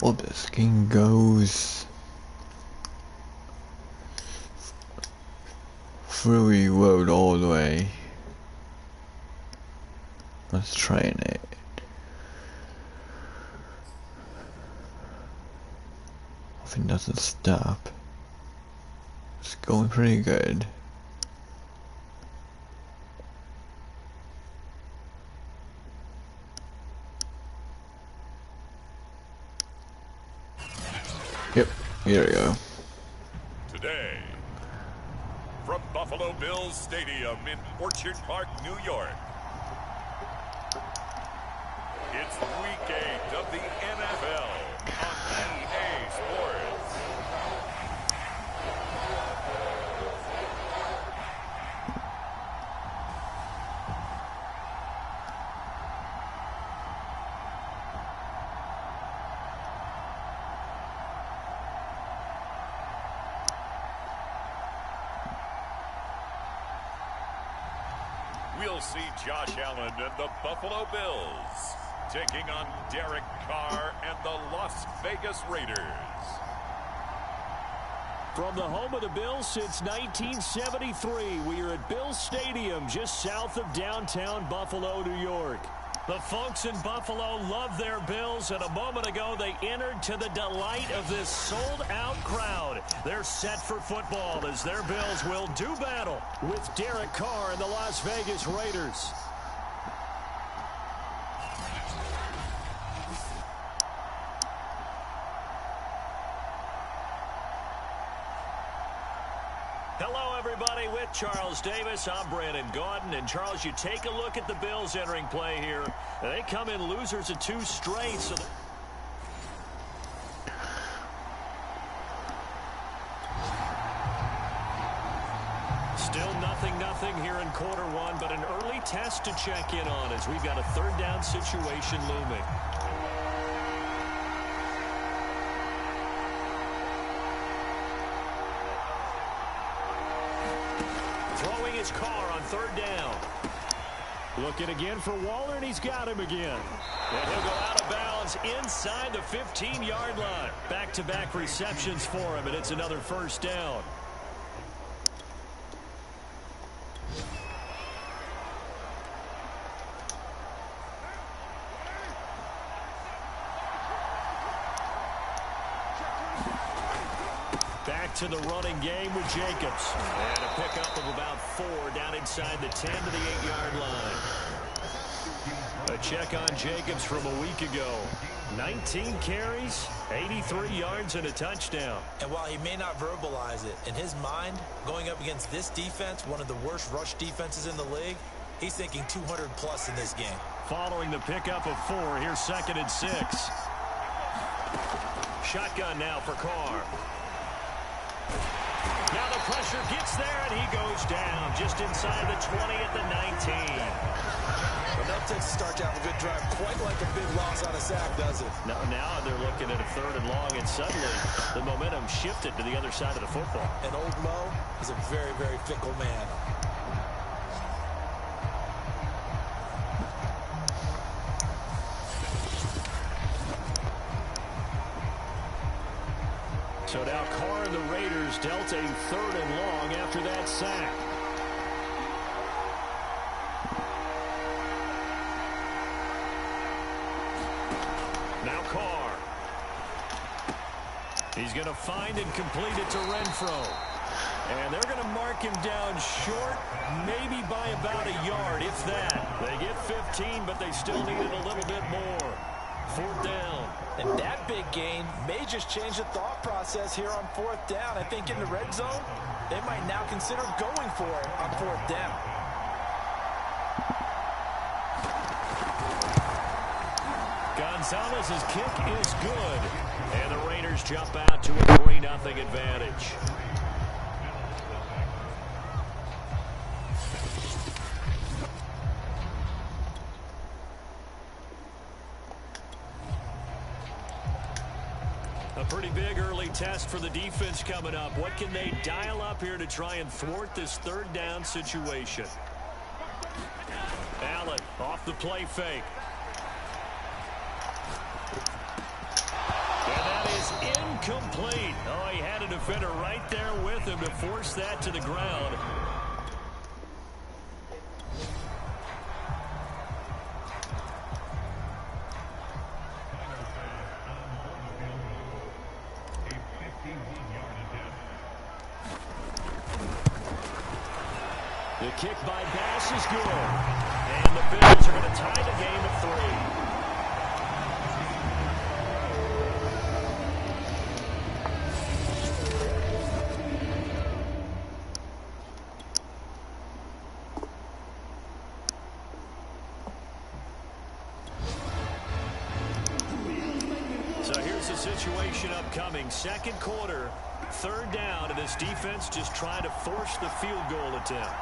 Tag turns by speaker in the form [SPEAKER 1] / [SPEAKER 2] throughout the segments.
[SPEAKER 1] Well, this game goes Fury Road all the way. Let's train it. I think it doesn't stop. It's going pretty good. Yep, here we go.
[SPEAKER 2] Today, from Buffalo Bills Stadium in Orchard Park, New York, it's Week 8 of the NFL on EA Sports. We'll see Josh Allen and the Buffalo Bills taking on Derek Carr and the Las Vegas Raiders.
[SPEAKER 3] From the home of the Bills since 1973, we are at Bills Stadium just south of downtown Buffalo, New York. The folks in Buffalo love their Bills, and a moment ago they entered to the delight of this sold-out crowd. They're set for football as their Bills will do battle with Derek Carr and the Las Vegas Raiders. Hello, everybody. With Charles Davis, I'm Brandon Gaudin. And, Charles, you take a look at the Bills entering play here. They come in losers of 2 straight. So still nothing here in quarter 1, but an early test to check in on as we've got a third down situation looming. Throwing his Carr on third down. Looking again for Waller, and he's got him again. And he'll go out of bounds inside the 15-yard line. Back-to-back receptions for him, and it's another first down. Back to the running game with Jacobs. And a pickup of about 4 down inside the 10 to the 8-yard line. A check on Jacobs from a week ago. 19 carries, 83 yards, and a touchdown.
[SPEAKER 4] And while he may not verbalize it, in his mind, going up against this defense, one of the worst rush defenses in the league, he's thinking 200-plus in this game.
[SPEAKER 3] Following the pickup of 4, here's 2nd and 6. Shotgun now for Carr. Now the pressure gets there, and he goes down just inside the 20 at the 19.
[SPEAKER 4] Well, that takes a start to have a good drive, quite like a big loss on a sack, does it?
[SPEAKER 3] Now they're looking at a 3rd and long, and suddenly the momentum shifted to the other side of the football.
[SPEAKER 4] And old Mo is a very, very fickle man.
[SPEAKER 3] So now Carr and the Raiders dealt a 3rd and long after that sack. Now Carr. He's going to find and complete it to Renfro. And they're going to mark him down short, maybe by about a yard, if that. They get 15, but they still needed a little bit more. 4th down.
[SPEAKER 4] And that big gain may just change the thought process here on 4th down. I think in the red zone, they might now consider going for it on 4th down.
[SPEAKER 3] Gonzalez's kick is good. And the Raiders jump out to a 3-0 advantage. A pretty big early test for the defense coming up. What can they dial up here to try and thwart this 3rd down situation? Allen off the play fake. And incomplete. Oh, he had a defender right there with him to force that to the ground. The kick by Bass is good. And the Bills are going to tie the game at 3. So here's the situation upcoming. Second quarter, third down, and this defense just trying to force the field goal attempt.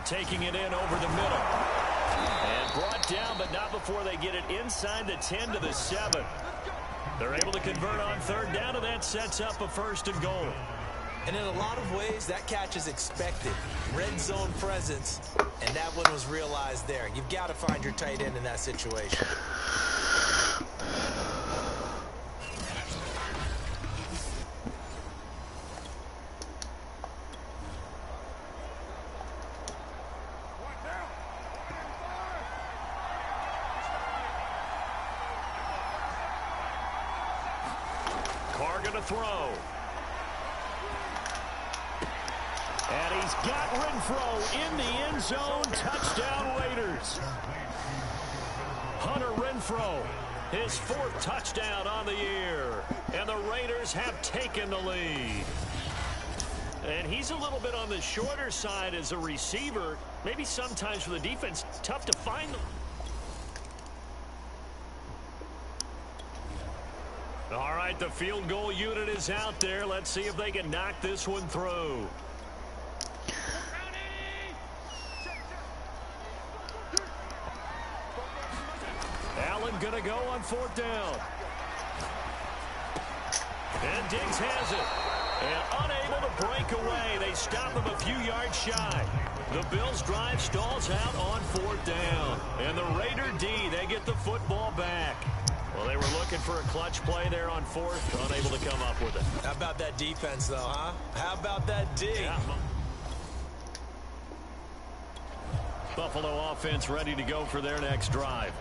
[SPEAKER 3] Taking it in over the middle. And brought down, but not before they get it inside the 10 to the 7. They're able to convert on third down, and that sets up a 1st and goal.
[SPEAKER 4] And in a lot of ways, that catch is expected. Red zone presence, and that one was realized there. You've got to find your tight end in that situation.
[SPEAKER 3] Throw. And he's got Renfro in the end zone. Touchdown Raiders. Hunter Renfro, his 4th touchdown on the year. And the Raiders have taken the lead. And he's a little bit on the shorter side as a receiver. Maybe sometimes for the defense, tough to find them. All right, the field goal unit is out there. Let's see if they can knock this one through. Allen going to go on 4th down. And Diggs has it. And unable to break away. They stop him a few yards shy. The Bills' drive stalls out on 4th down. And the Raider D, they get the football back. Well, they were looking for a clutch play there on 4th, unable to come up with it.
[SPEAKER 4] How about that defense, though, huh? How about that D?
[SPEAKER 3] Yeah. Buffalo offense ready to go for their next drive.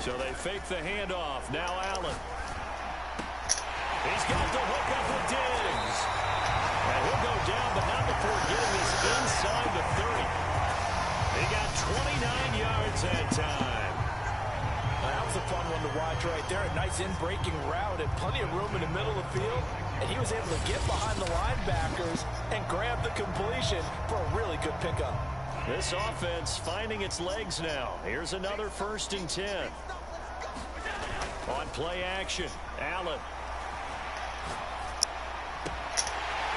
[SPEAKER 3] So they fake the handoff. Now Allen. He's got the hook up with Diggs. And he'll go down, but not before getting this inside the 30. He got 29 yards that time.
[SPEAKER 4] That was a fun one to watch right there. A nice in-breaking route and plenty of room in the middle of the field. And he was able to get behind the linebackers and grab the completion for a really good pickup.
[SPEAKER 3] This offense finding its legs now. Here's another 1st and 10. On play action, Allen.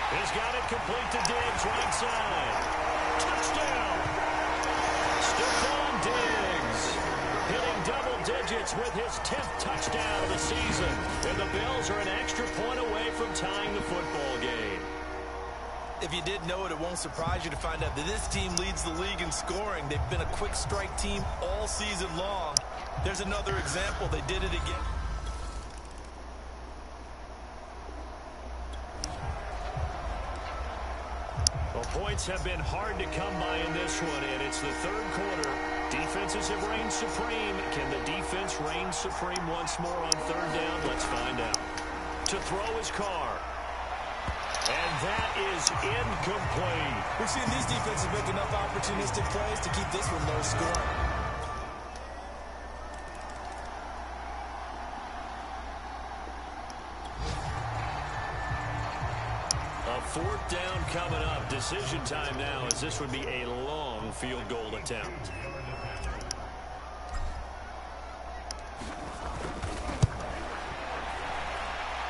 [SPEAKER 3] He's got it complete to Diggs, right side. Touchdown! Stephon Diggs hitting double digits with his 10th touchdown of the season. And the Bills are an extra point away from tying the football game.
[SPEAKER 4] If you didn't know it, it won't surprise you to find out that this team leads the league in scoring. They've been a quick strike team all season long. There's another example. They did it again.
[SPEAKER 3] Well, points have been hard to come by in this one, and it's the 3rd quarter. Defenses have reigned supreme. Can the defense reign supreme once more on 3rd down? Let's find out. To throw is Carr. And that is incomplete.
[SPEAKER 4] We've seen these defenses make enough opportunistic plays to keep this one low scoring.
[SPEAKER 3] A 4th down coming up. Decision time now, as this would be a long field goal attempt.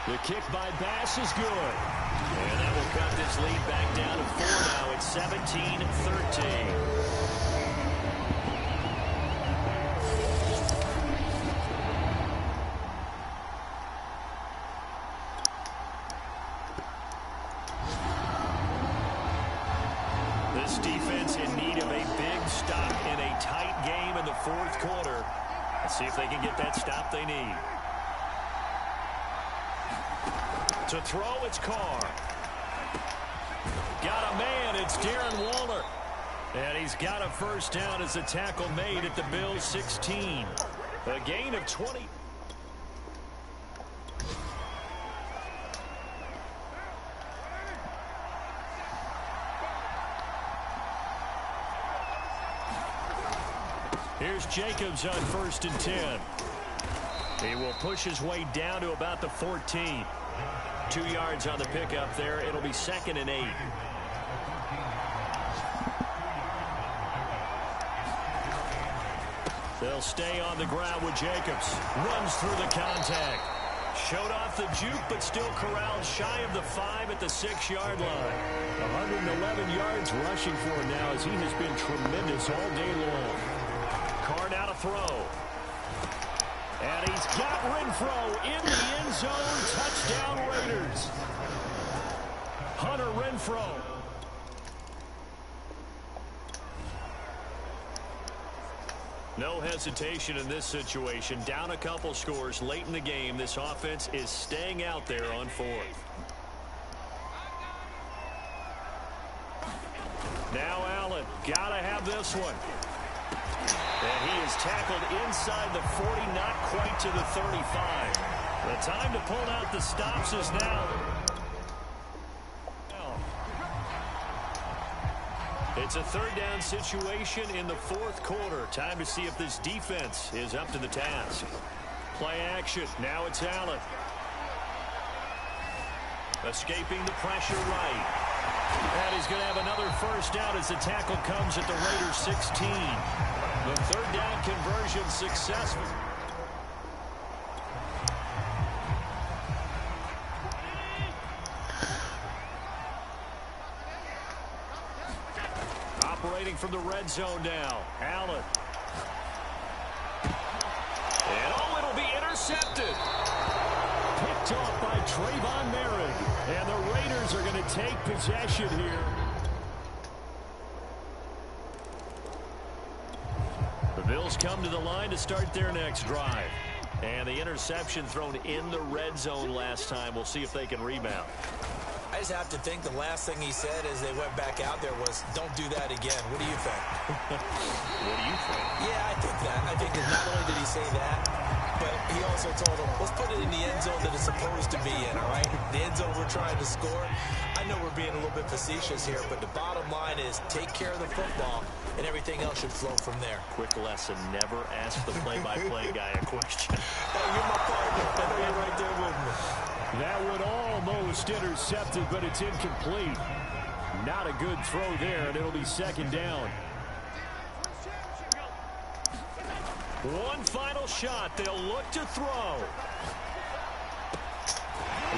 [SPEAKER 3] The kick by Bass is good. And that will cut this lead back down to 4 now. It's 17-13. This defense in need of a big stop in a tight game in the fourth quarter. Let's see if they can get that stop they need. To throw, it's Carr. Got a man, it's Darren Waller. And he's got a first down as a tackle made at the Bills' 16. A gain of 20. Here's Jacobs on 1st and 10. He will push his way down to about the 14. 2 yards on the pickup there. It'll be 2nd and 8. They'll stay on the ground with Jacobs. Runs through the contact. Showed off the juke, but still corralled shy of the 5 at the 6-yard line. 111 yards rushing for him now as he has been tremendous all day long. Carr now to throw. And he's got Renfro in the end zone. Touchdown Raiders. Hunter Renfro. No hesitation in this situation. Down a couple scores late in the game. This offense is staying out there on 4th. Now Allen. Gotta have this one. And he is tackled inside the 40, not quite to the 35. The time to pull out the stops is now. It's a 3rd down situation in the 4th quarter. Time to see if this defense is up to the task. Play action. Now it's Allen. Escaping the pressure right. And he's going to have another first down as the tackle comes at the Raiders' 16. The 3rd down conversion successful. Operating from the red zone now. Allen. And it'll be intercepted. Picked off by Trayvon Merritt. And the Raiders are going to take possession here. The Bills come to the line to start their next drive. And the interception thrown in the red zone last time. We'll see if they can rebound.
[SPEAKER 4] I just have to think the last thing he said as they went back out there was, don't do that again. What do you think?
[SPEAKER 3] What do you think?
[SPEAKER 4] Yeah, I think that. I think that not only did he say that, but he also told them, let's put it in the end zone that it's supposed to be in, all right? The end zone we're trying to score. I know we're being a little bit facetious here, but the bottom line is take care of the football, and everything else should flow from there.
[SPEAKER 3] Quick lesson, never ask the play-by-play guy a question.
[SPEAKER 4] Hey, you're my partner. I know you're right there with me.
[SPEAKER 3] That would almost intercepted, but it's incomplete. Not a good throw there, and it'll be 2nd down. One final shot. They'll look to throw.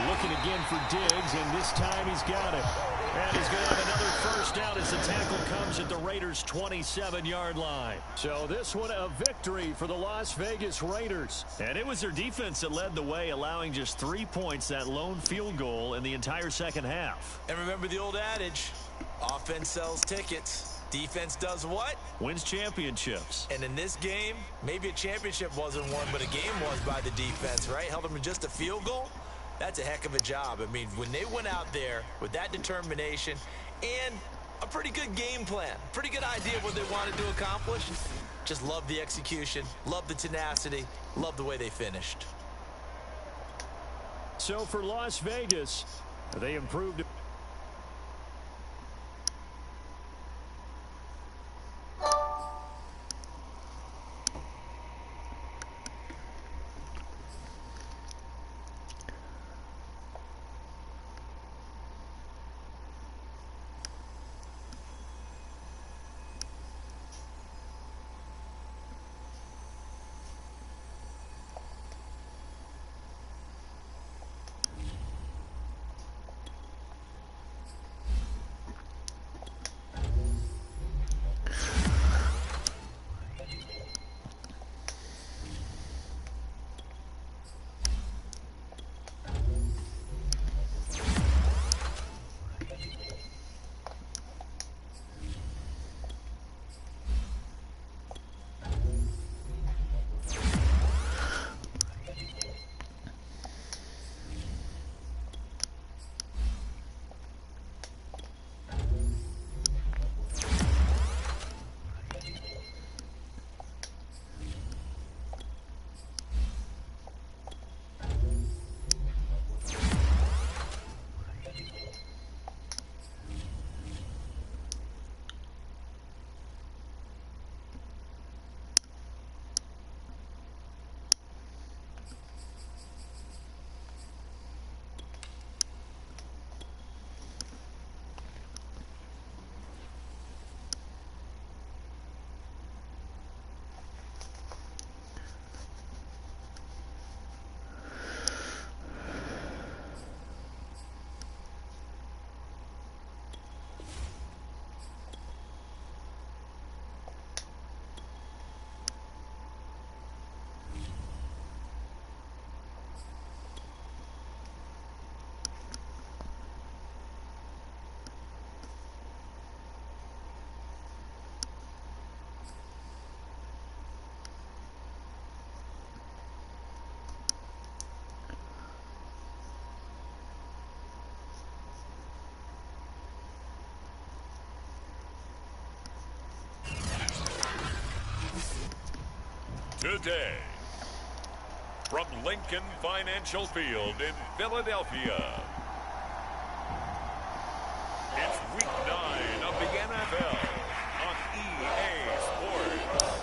[SPEAKER 3] Looking again for Diggs, and this time he's got it. And he's going to have another first down as the tackle comes at the Raiders' 27-yard line. So this one a victory for the Las Vegas Raiders. And it was their defense that led the way, allowing just 3 points, that lone field goal in the entire second half.
[SPEAKER 4] And remember the old adage, offense sells tickets. Defense does what?
[SPEAKER 3] Wins championships.
[SPEAKER 4] And in this game, maybe a championship wasn't won, but a game was by the defense, right? Held them to just a field goal. That's a heck of a job. I mean, when they went out there with that determination and a pretty good game plan, pretty good idea of what they wanted to accomplish, just love the execution, love the tenacity, love the way they finished.
[SPEAKER 3] So for Las Vegas, they improved.
[SPEAKER 2] today. From Lincoln Financial Field in Philadelphia, it's Week 9 of the NFL on EA Sports.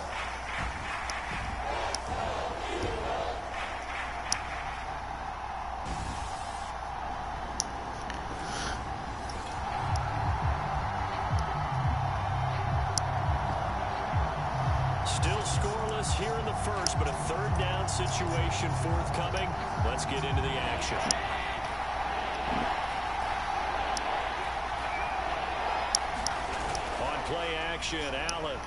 [SPEAKER 3] Still scoreless here in the first, but a third down situation forthcoming. Let's get into the action. On play action, Allen.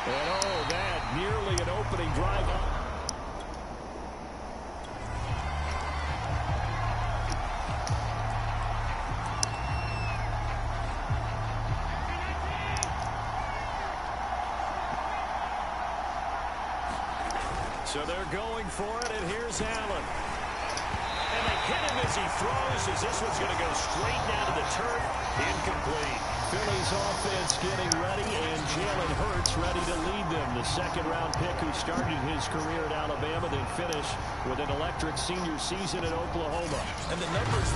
[SPEAKER 3] And oh, that nearly an opening drive. So they're going for it, and here's Allen. And they hit him as he throws, as this one's going to go straight down to the turf. Incomplete. Philly's offense getting ready, and Jalen Hurts ready to lead them. The second-round pick who started his career at Alabama, then finished with an electric senior season at Oklahoma.
[SPEAKER 4] And the numbers...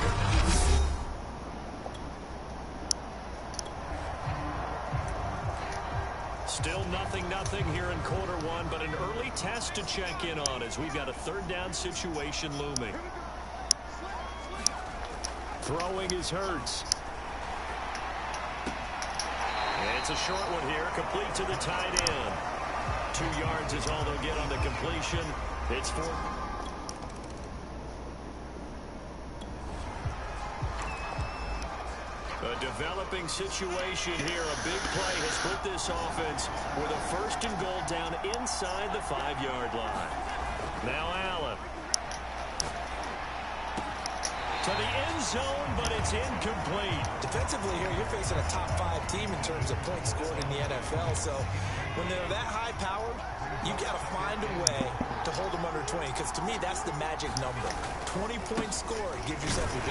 [SPEAKER 3] Still 0-0 here in quarter one, but an early test to check in on as we've got a third down situation looming. Throwing is Hurts. It's a short one here, complete to the tight end. 2 yards is all they'll get on the completion. It's 4. A developing situation here. A big play has put this offense with a first and goal down inside the 5-yard line. Now Allen. To the end zone, but it's incomplete.
[SPEAKER 4] Defensively here, you're facing a top 5 team in terms of points scored in the NFL. So when they're that high powered, you've got to find a way to hold them under 20. Because to me, that's the magic number. 20-point score gives yourself you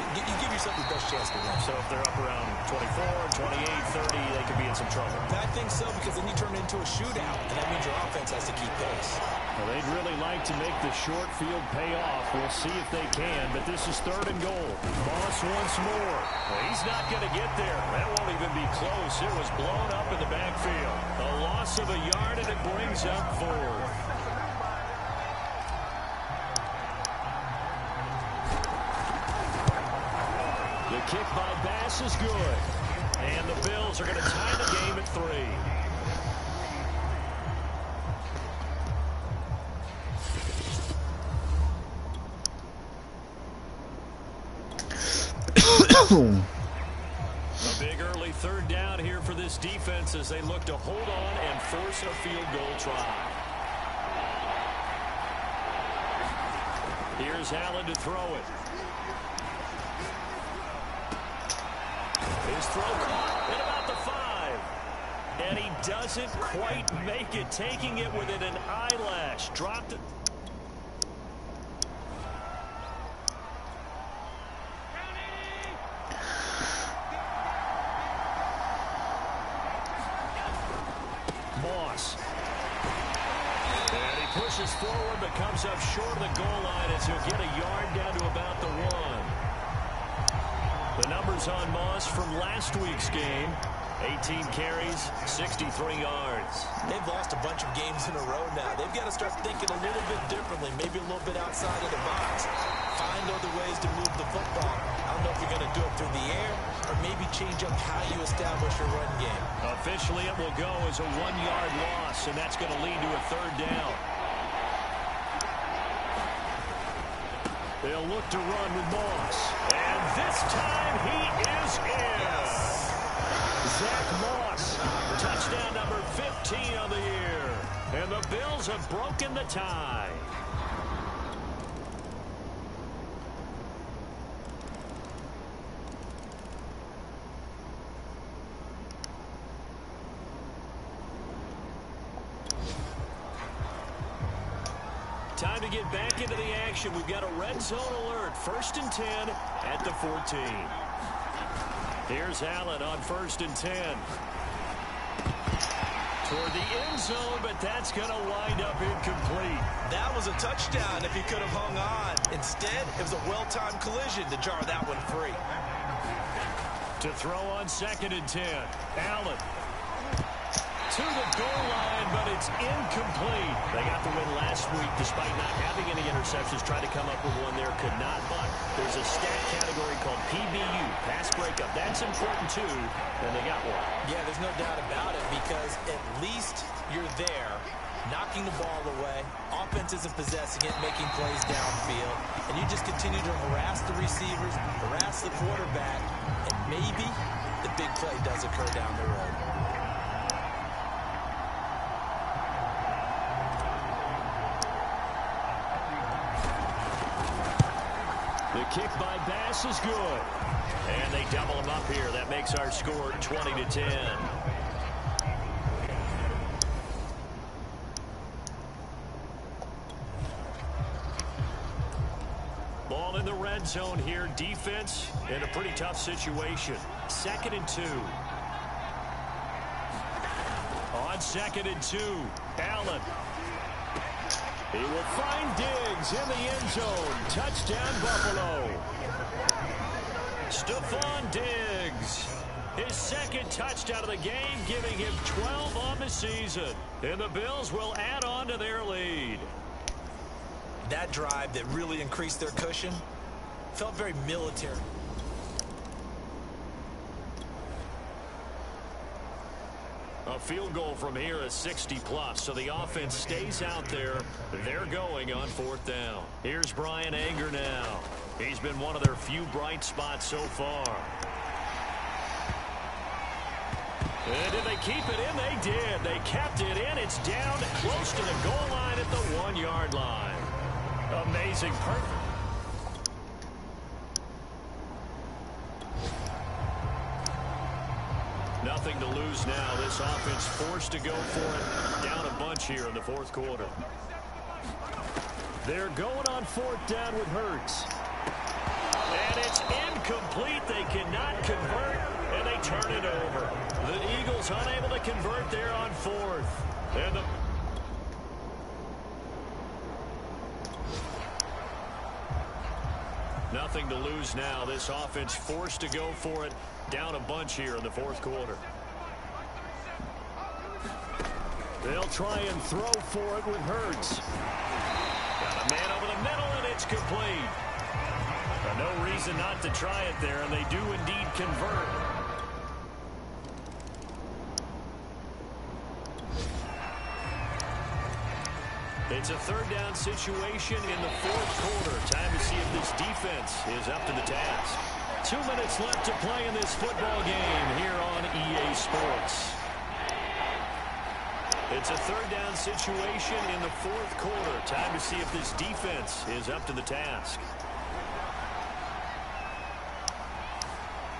[SPEAKER 4] give yourself the best chance to win.
[SPEAKER 3] So if they're up around 24, 28, 30, they could be in some trouble.
[SPEAKER 4] I think so, because then you turn it into a shootout, and that means your offense has to keep pace.
[SPEAKER 3] Well, they'd really like to make the short field pay off. We'll see if they can, but this is third and goal. Moss once more. Well, he's not going to get there. That won't even be close. It was blown up in the backfield. A loss of a yard, and it brings up 4. The kick by Bass is good. And the Bills are going to tie the game at 3. A big early third down here for this defense as they look to hold on and force a field goal try. Here's Allen to throw it. His throw caught at about the 5. And he doesn't quite make it, taking it within an eyelash. Dropped it. Moss. And he pushes forward but comes up short of the goal line as he'll get a yard down to about the 1. The numbers on Moss from last week's game. 18 carries, 63 yards.
[SPEAKER 4] They've lost a bunch of games in a row now. They've got to start thinking a little bit differently, maybe a little bit outside of the box. Find other ways to move the football. I don't know if you're going to do it through the air or maybe change up how you establish your run game.
[SPEAKER 3] Officially, it will go as a 1-yard loss, and that's going to lead to a third down. They'll look to run with Moss. And this time he is in. Zach Moss, touchdown number 15 on the year. And the Bills have broken the tie. Time to get back into the action. We've got a red zone alert. 1st and 10 at the 14. Here's Allen on 1st and 10. toward the end zone, but that's going to wind up incomplete.
[SPEAKER 4] That was a touchdown if he could have hung on. Instead, it was a well-timed collision to jar that one free.
[SPEAKER 3] To throw on 2nd and 10. Allen. To the goal line, but it's incomplete. They got the win last week despite not having any interceptions. Tried to come up with one there, could not. But there's a stat category called PBU, pass breakup. That's important too, and they got one.
[SPEAKER 4] Yeah, there's no doubt about it because at least you're there, knocking the ball away. Offense isn't possessing it, making plays downfield. And you just continue to harass the receivers, harass the quarterback, and maybe the big play does occur down the road.
[SPEAKER 3] The kick by Bass is good. And they double him up here. That makes our score 20-10. Ball in the red zone here. Defense in a pretty tough situation. 2nd and 2. On 2nd and 2. Allen. He will find Diggs in the end zone. Touchdown, Buffalo. Stephon Diggs. His 2nd touchdown of the game, giving him 12 on the season. And the Bills will add on to their lead.
[SPEAKER 4] That drive that really increased their cushion felt very military.
[SPEAKER 3] A field goal from here is 60+, so the offense stays out there. They're going on 4th down. Here's Brian Anger now. He's been one of their few bright spots so far. And did they keep it in? They did. They kept it in. It's down close to the goal line at the 1-yard line. Amazing. Perfect. Nothing to lose now. This offense forced to go for it. Down a bunch here in the 4th quarter. They're going on 4th down with Hurts. And it's incomplete. They cannot convert, and they turn it over. The Eagles unable to convert there on 4th. And nothing to lose now. This offense forced to go for it. Down a bunch here in the 4th quarter. They'll try and throw for it with Hurts. Got a man over the middle, and it's complete. No reason not to try it there, and they do indeed convert. It's a 3rd down situation in the 4th quarter. Time to see if this defense is up to the task. 2 minutes left to play in this football game here on EA Sports. It's a 3rd down situation in the 4th quarter. Time to see if this defense is up to the task.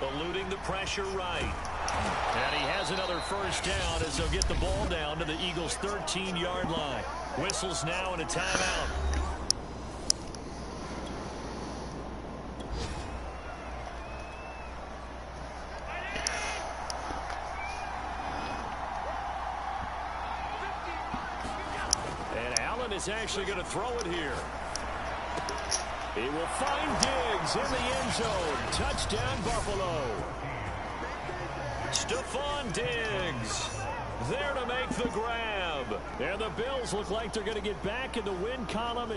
[SPEAKER 3] Eluding the pressure right. And he has another 1st down as they'll get the ball down to the Eagles' 13-yard line. Whistles now and a timeout. And Allen is actually going to throw it here. He will find Diggs in the end zone. Touchdown, Buffalo. Stephon Diggs there to make the grab. And the Bills look like they're going to get back in the win column.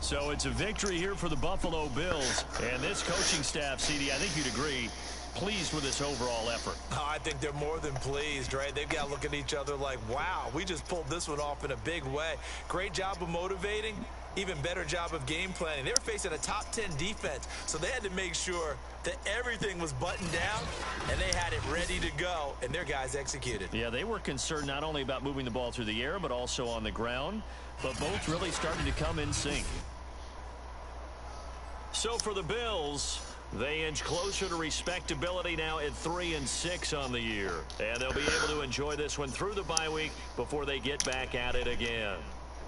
[SPEAKER 3] So it's a victory here for the Buffalo Bills. And this coaching staff, CD, I think you'd agree, pleased with this overall effort.
[SPEAKER 4] Oh, I think they're more than pleased, right? They've got to look at each other like, wow, we just pulled this one off in a big way. Great job of motivating, even better job of game planning. They were facing a top 10 defense, so they had to make sure that everything was buttoned down, and they had it ready to go, and their guys executed.
[SPEAKER 3] Yeah, they were concerned not only about moving the ball through the air, but also on the ground, but both really starting to come in sync. So for the Bills, they inch closer to respectability now at 3-6 on the year. And they'll be able to enjoy this one through the bye week before they get back at it again.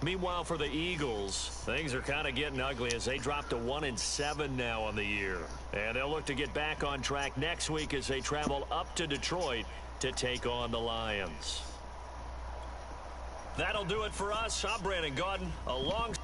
[SPEAKER 3] Meanwhile, for the Eagles, things are kind of getting ugly as they drop to 1-7 now on the year. And they'll look to get back on track next week as they travel up to Detroit to take on the Lions. That'll do it for us. I'm Brandon Gaudin, along.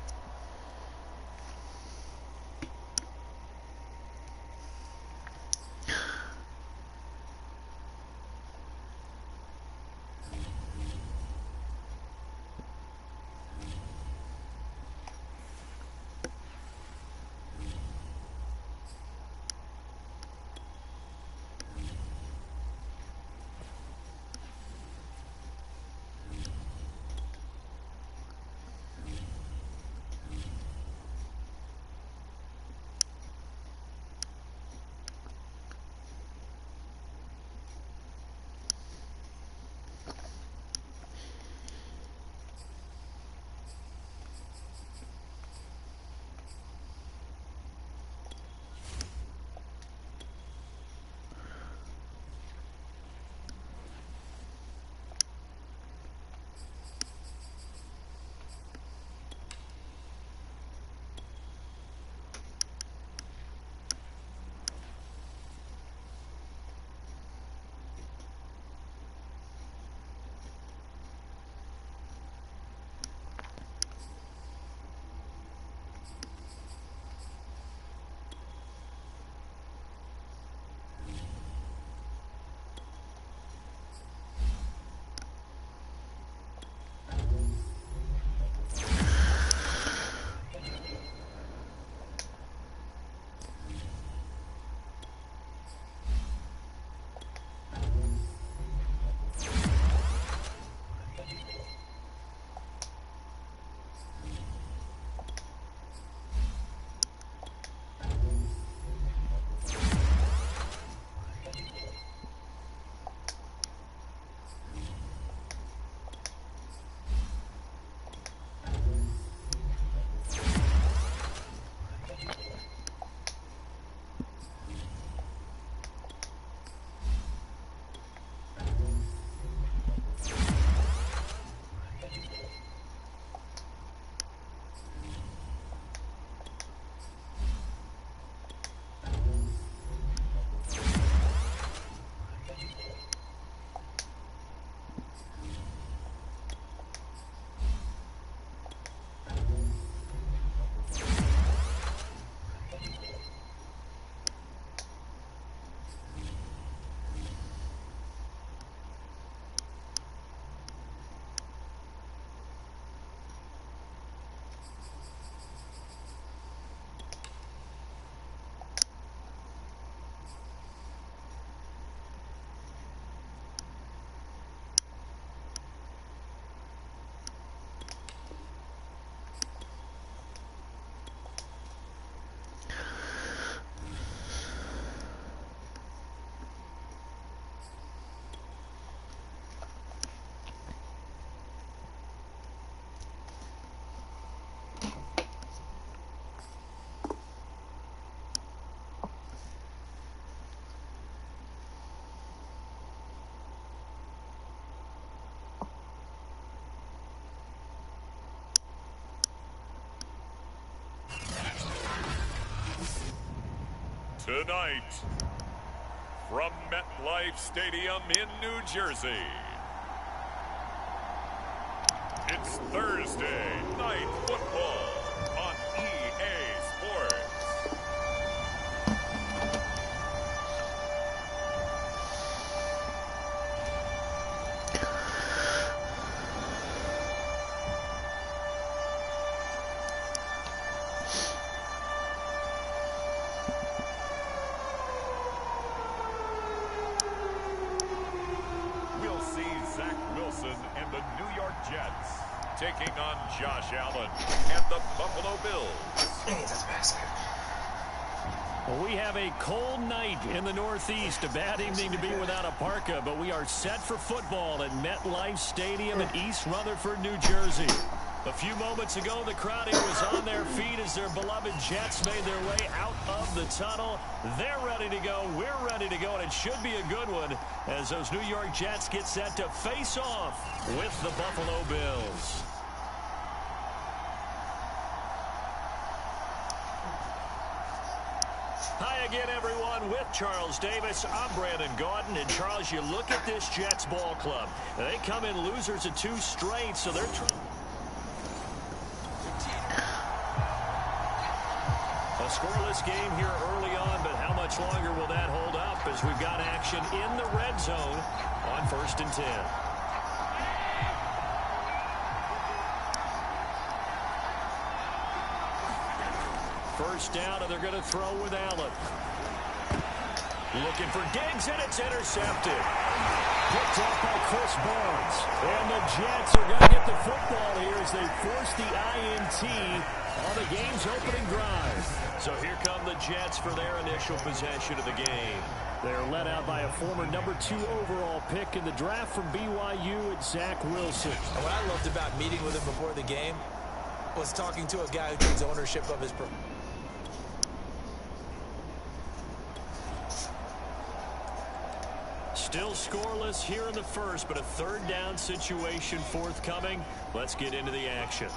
[SPEAKER 2] Tonight, from MetLife Stadium in New Jersey, it's Thursday Night Football on EA Sports. And the New York Jets taking on Josh Allen and the Buffalo Bills.
[SPEAKER 3] Well, we have a cold night in the Northeast. A bad evening to be without a parka, but we are set for football at MetLife Stadium in East Rutherford, New Jersey. A few moments ago, the crowd here was on their feet as their beloved Jets made their way out of the tunnel. They're ready to go. We're ready to go, and it should be a good one as those New York Jets get set to face off with the Buffalo Bills. Hi again, everyone. With Charles Davis, I'm Brandon Gaudin. And, Charles, you look at this Jets ball club. They come in losers of 2 straight, so they're trying. A scoreless game here early on, but how much longer will that hold up as we've got action in the red zone on 1st and 10. First down, and they're going to throw with Allen. Looking for Diggs, and it's intercepted. Picked up by Chris Barnes. And the Jets are going to get the football here as they force the INT on the game's opening drive. So here come the Jets for their initial possession of the game. They're led out by a former number 2 overall pick in the draft from BYU, and Zach Wilson.
[SPEAKER 4] And what I loved about meeting with him before the game was talking to a guy who takes ownership of his
[SPEAKER 3] Still scoreless here in the first, but a 3rd down situation forthcoming. Let's get into the action.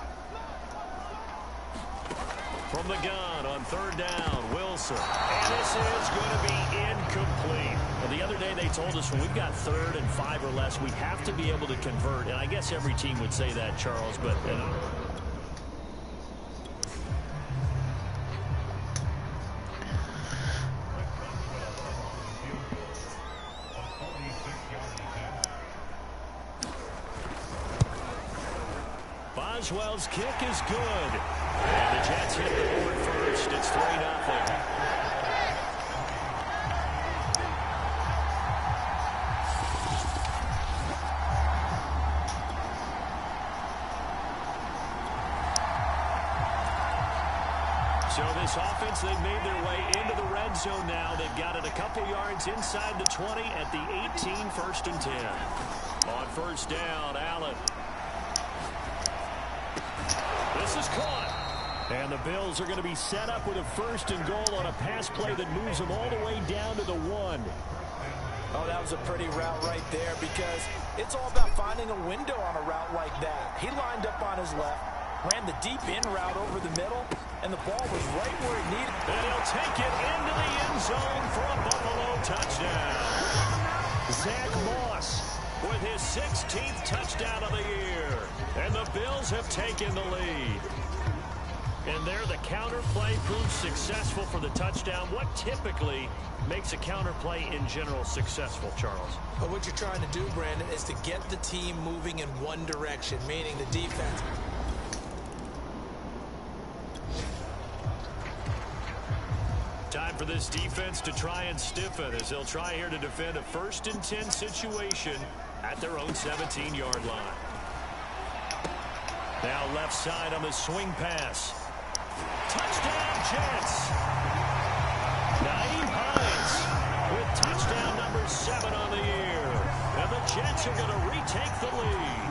[SPEAKER 3] From the gun on 3rd down, Wilson. And this is going to be incomplete. Well, the other day they told us when we've got 3rd and 5 or less, we have to be able to convert. And I guess every team would say that, Charles, but... Boswell's kick is good. And the Jets hit the board first. It's 3-0. So this offense, they've made their way into the red zone now. They've got it a couple yards inside the 20 at the 18, 1st and 10. On 1st down, Allen. This is caught. And the Bills are going to be set up with a 1st and goal on a pass play that moves them all the way down to the 1.
[SPEAKER 4] Oh, that was a pretty route right there because it's all about finding a window on a route like that. He lined up on his left, ran the deep in route over the middle, and the ball was right where it needed.
[SPEAKER 3] And he'll take it into the end zone for a Buffalo touchdown. Zach Moss with his 16th touchdown of the year. And the Bills have taken the lead. And there the counter play proves successful for the touchdown. What typically makes a counter play in general successful, Charles?
[SPEAKER 4] But what you're trying to do, Brandon, is to get the team moving in one direction, meaning the defense.
[SPEAKER 3] Time for this defense to try and stiffen as they'll try here to defend a 1st and 10 situation at their own 17-yard line. Now left side on the swing pass. Touchdown, Jets. Naeem Hines with touchdown number 7 on the year. And the Jets are going to retake the lead.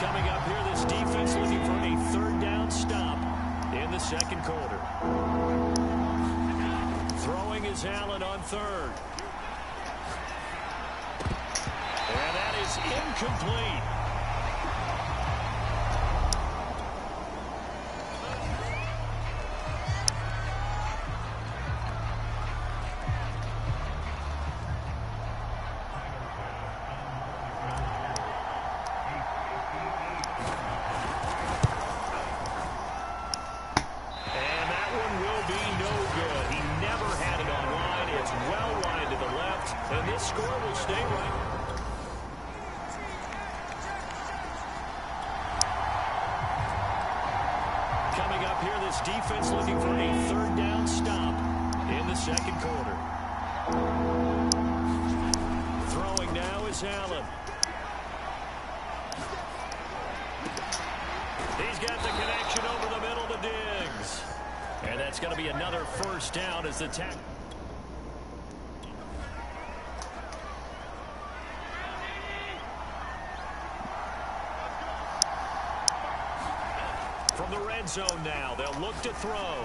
[SPEAKER 3] Coming up here, this defense looking for a 3rd down stop in the 2nd quarter. Throwing is Allen on 3rd. And that is incomplete. And that one will be no good. He never had it on line. It's well wide to the left, and this score will stay right. Coming up here, this defense looking for a 3rd down stop in the 2nd quarter. Throwing now is Allen. He's got the connection over the middle to Diggs. And that's going to be another 1st down as the tackle. From the red zone now, they'll look to throw.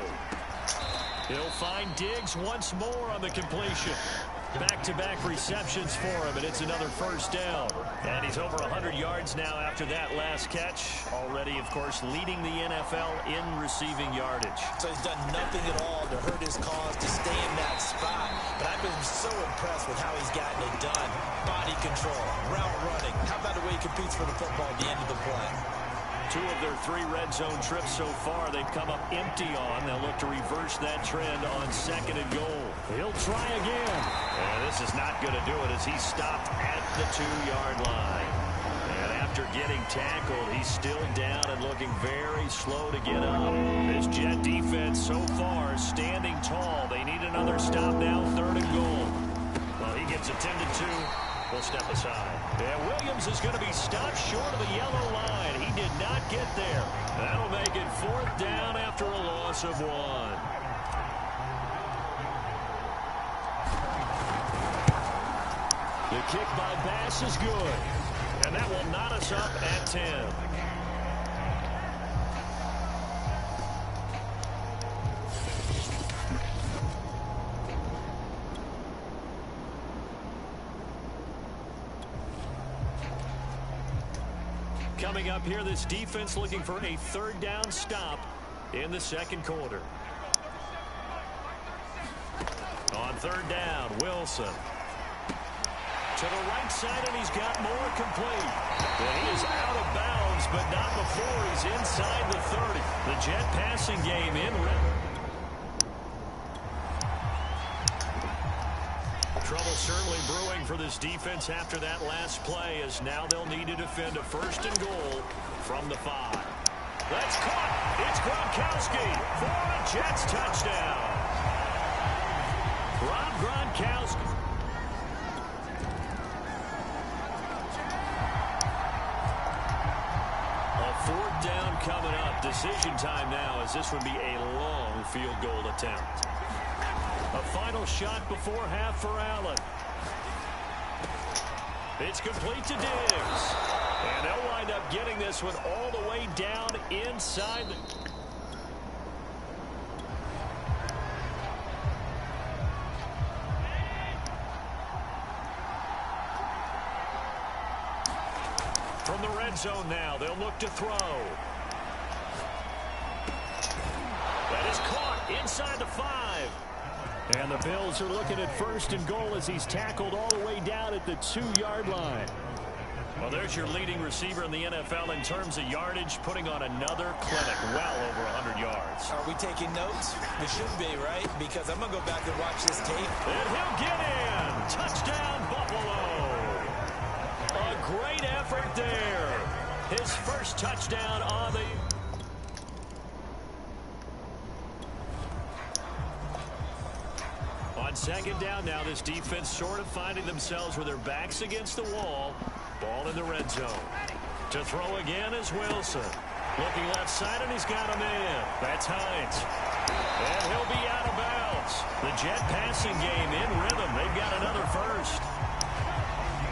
[SPEAKER 3] He'll find Diggs once more on the completion. Back-to-back receptions for him, and it's another first down. And he's over 100 yards now after that last catch. Already, of course, leading the NFL in receiving yardage.
[SPEAKER 4] So he's done nothing at all to hurt his cause to stay in that spot. But I've been so impressed with how he's gotten it done. Body control, route running. How about the way he competes for the football at the end of the play?
[SPEAKER 3] 2 of their 3 red zone trips so far, they've come up empty on. They'll look to reverse that trend on 2nd and goal. He'll try again. And this is not going to do it as he's stopped at the 2-yard line. And after getting tackled, he's still down and looking very slow to get up. This Jet defense so far standing tall. They need another stop now, 3rd and goal. Well, he gets attended to. We'll step aside. And Williams is going to be stopped short of the yellow line. He did not get there. That'll make it 4th down after a loss of 1. The kick by Bass is good. And that will knot us up at 10. Coming up here, this defense looking for a 3rd down stop in the 2nd quarter. On 3rd down, Wilson. To the right side, and he's got more complete. And he is out of bounds, but not before he's inside the 30. The Jet passing game in. Trouble certainly brewing for this defense after that last play, as now they'll need to defend a 1st and goal from the 5. That's caught. It's Gronkowski for a Jets touchdown. Rob Gronkowski. A 4th down coming up. Decision time now, as this would be a long field goal attempt. A final shot before half for Allen. It's complete to Diggs. And they'll wind up getting this one all the way down inside the... From the red zone now, they'll look to throw. That is caught inside the 5. And the Bills are looking at 1st and goal as he's tackled all the way down at the 2-yard line. Well, there's your leading receiver in the NFL in terms of yardage, putting on another clinic, well over 100 yards.
[SPEAKER 4] Are we taking notes? We should be, right? Because I'm going to go back and watch this tape.
[SPEAKER 3] And he'll get in. Touchdown, Buffalo. A great effort there. His first touchdown on the... On 2nd down now, this defense sort of finding themselves with their backs against the wall. Ball in the red zone. To throw again is Wilson. Looking left side, and he's got him in. That's Hines. And he'll be out of bounds. The Jet passing game in rhythm. They've got another 1st.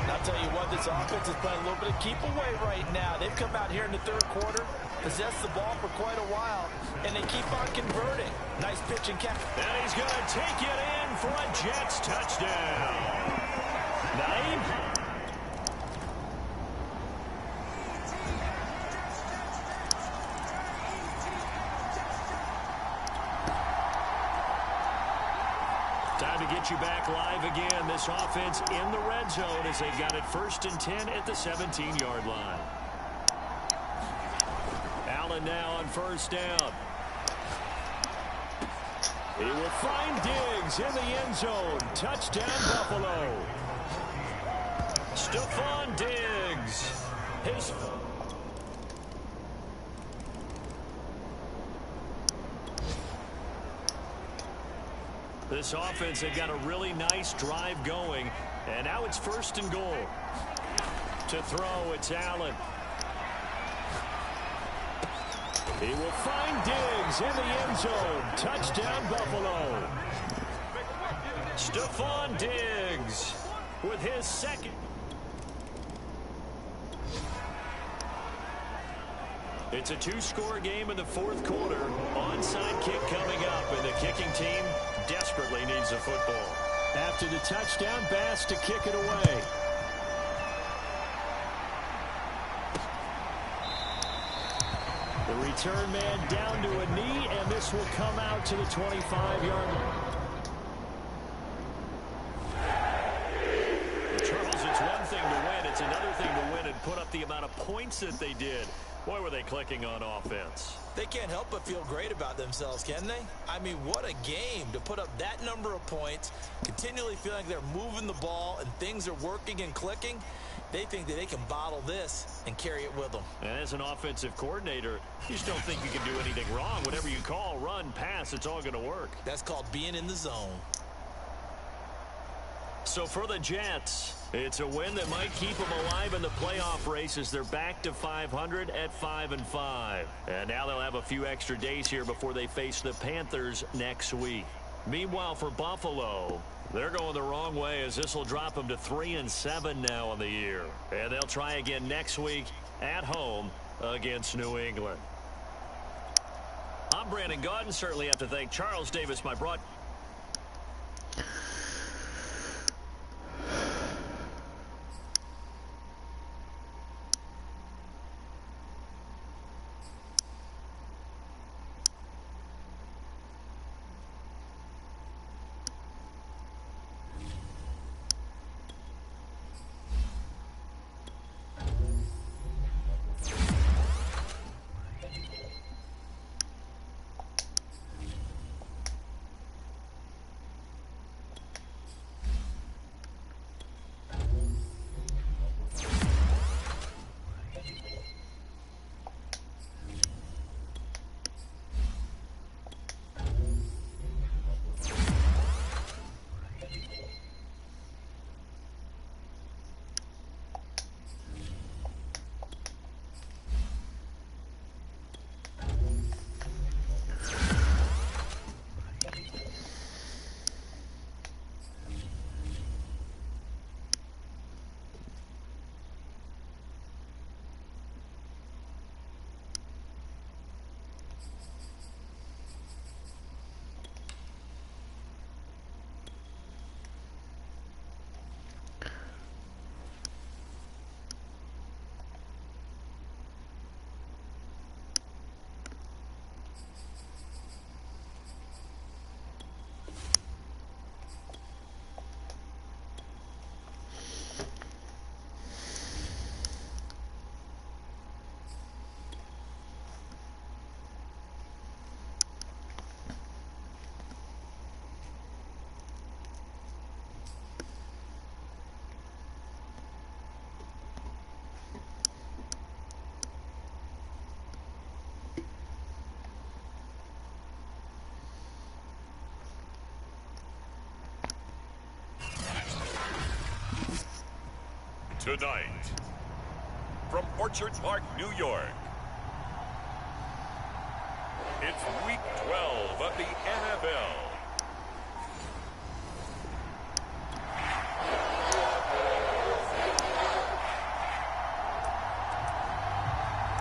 [SPEAKER 4] I'll tell you what, this offense is playing a little bit of keep away right now. They've come out here in the 3rd quarter, possessed the ball for quite a while, and they keep on converting. Nice pitch and catch.
[SPEAKER 3] And he's going to take it in for a Jets touchdown. Naeem. Time to get you back live again. This offense in the red zone as they've got it 1st and 10 at the 17-yard line. Allen now on 1st down. He will find Diggs in the end zone. Touchdown, Buffalo. Stephon Diggs. His... This offense, they've got a really nice drive going. And now it's 1st and goal. To throw, it's Allen. He will find Diggs in the end zone. Touchdown, Buffalo. Stephon Diggs with his 2nd. It's a 2-score game in the 4th quarter. Onside kick coming up, and the kicking team desperately needs the football. After the touchdown, Bass to kick it away. The return man down to a knee, and this will come out to the 25-yard line. Charles, it's one thing to win. It's another thing to win and put up the amount of points that they did. Boy, were they clicking on offense.
[SPEAKER 4] They can't help but feel great about themselves, can they? I mean, what a game to put up that number of points, continually feeling like they're moving the ball and things are working and clicking. They think that they can bottle this and carry it with them.
[SPEAKER 3] And as an offensive coordinator, you just don't think you can do anything wrong. Whatever you call, run, pass, it's all going to work.
[SPEAKER 4] That's called being in the zone.
[SPEAKER 3] So for the Jets, it's a win that might keep them alive in the playoff race as they're back to 500 at 5-5. And now they'll have a few extra days here before they face the Panthers next week. Meanwhile, for Buffalo, they're going the wrong way as this will drop them to 3-7 now on the year. And they'll try again next week at home against New England. I'm Brandon Gaudin. Certainly have to thank Charles Davis, my broadcaster.
[SPEAKER 2] Tonight, from Orchard Park, New York, it's Week 12 of the NFL.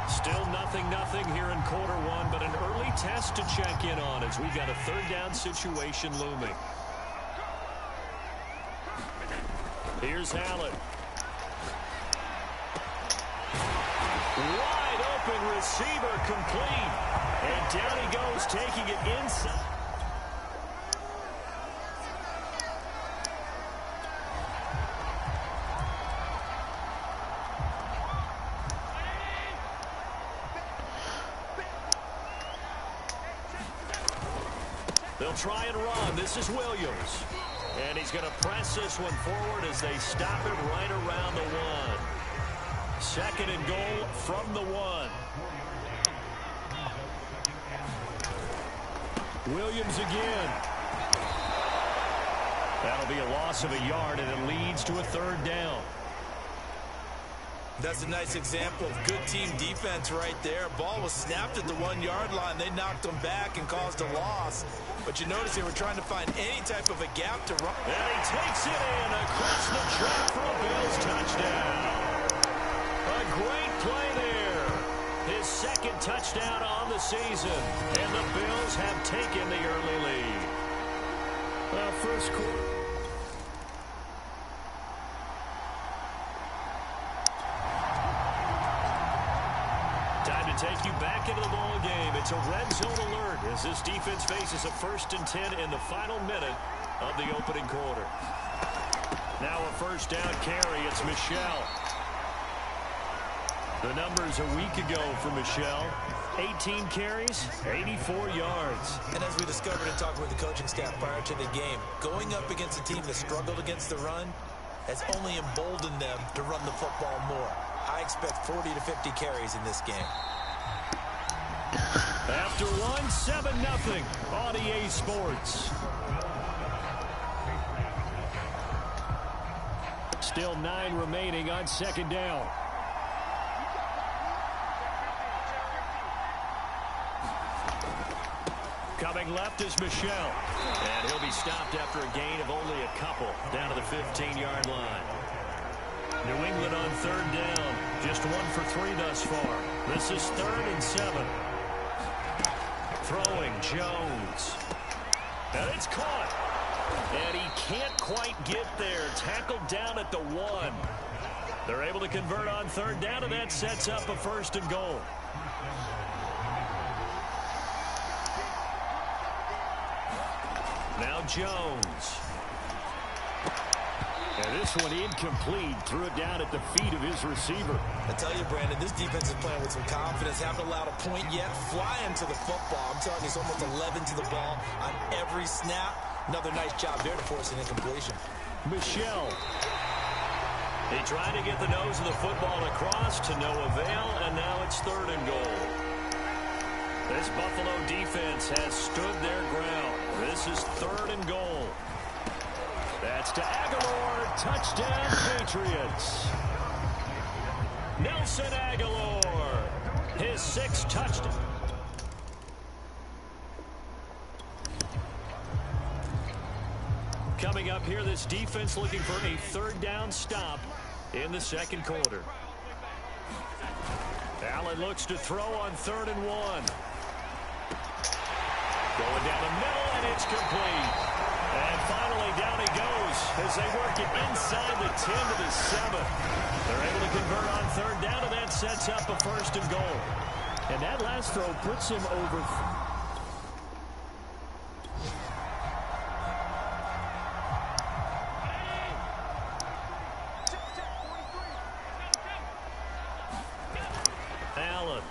[SPEAKER 3] Still 0-0 here in quarter one, but an early test to check in on as we've got a third down situation looming. Here's Allen. Wide open receiver complete. And down he goes, taking it inside. They'll try and run. This is Williams. And he's going to press this one forward as they stop it right around the one. Second and goal from the one. Williams again. That'll be a loss of a yard, and it leads to a third down.
[SPEAKER 4] That's a nice example of good team defense right there. Ball was snapped at the 1 yard line. They knocked them back and caused a loss. But you notice they were trying to find any type of a gap to run.
[SPEAKER 3] And he takes it in across the track for a Bills touchdown. A great play there. His second touchdown on the season. And the Bills have taken the early lead. Well, first quarter. Time to take you back into the ball game. It's a red zone alert as this defense faces a 1st and 10 in the final minute of the opening quarter. Now a first down carry. It's Michel. The numbers a week ago for Michel: 18 carries, 84 yards.
[SPEAKER 4] And as we discovered in talking with the coaching staff prior to the game, going up against a team that struggled against the run has only emboldened them to run the football more. I expect 40 to 50 carries in this game.
[SPEAKER 3] After one, 7-0 on EA Sports. Still 9 remaining on 2nd down. Coming left is Michel. And he'll be stopped after a gain of only a couple down to the 15-yard line. New England on 3rd down. Just 1 for 3 thus far. This is 3rd and 7. Throwing Jones. And it's caught. And he can't quite get there. Tackled down at the 1. They're able to convert on 3rd down, and that sets up a 1st and goal. Now Jones. And this one incomplete. Threw it down at the feet of his receiver.
[SPEAKER 4] I tell you, Brandon, this defense is playing with some confidence. Haven't allowed a point yet. Flying to the football. I'm telling you, it's almost 11 to the ball on every snap. Another nice job there to force an incompletion.
[SPEAKER 3] Michel. He tried to get the nose of the football across to no avail, and now it's 3rd and goal. This Buffalo defense has stood their ground. This is 3rd and goal. That's to Aguilar. Touchdown, Patriots. Nelson Aguilar. His 6th touchdown. Coming up here, this defense looking for a 3rd down stop in the 2nd quarter. Allen looks to throw on 3rd and 1. Going down the middle, and it's complete. And finally, down he goes as they work it inside the 10 to the 7. They're able to convert on 3rd down, and that sets up a 1st and goal. And that last throw puts him over. Allen.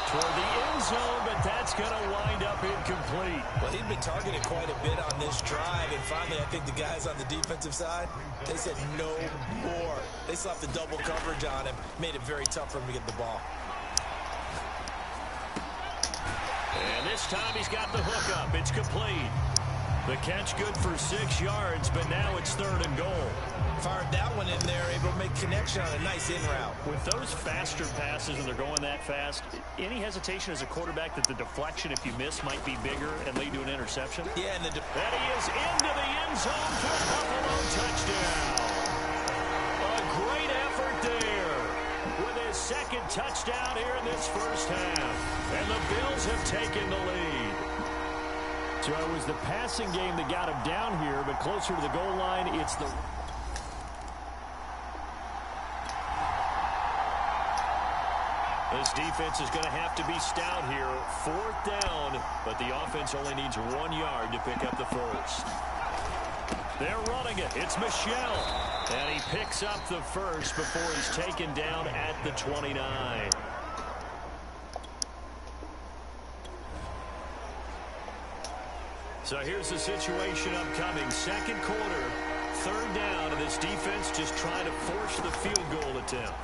[SPEAKER 3] Toward the end zone, but that's going to wind up incomplete.
[SPEAKER 4] Well, he'd been targeted quite a bit on this drive, and finally I think the guys on the defensive side, they said no more. They slapped the double coverage on him, made it very tough for him to get the ball.
[SPEAKER 3] And this time he's got the hook up. It's complete. The catch good for 6 yards, but now it's 3rd and goal.
[SPEAKER 4] Fired that one in there, able to make connection on a nice in route.
[SPEAKER 3] With those faster passes and they're going that fast, any hesitation as a quarterback that the deflection, if you miss, might be bigger and lead to an interception?
[SPEAKER 4] Yeah, and
[SPEAKER 3] that he is into the end zone for a Buffalo touchdown. A great effort there with his 2nd touchdown here in this 1st half. And the Bills have taken the lead. So it was the passing game that got him down here, but closer to the goal line, it's the... This defense is going to have to be stout here. 4th down, but the offense only needs 1 yard to pick up the 1st. They're running it. It's Michel. And he picks up the 1st before he's taken down at the 29. So here's the situation upcoming. 2nd quarter, 3rd down, and this defense just trying to force the field goal attempt.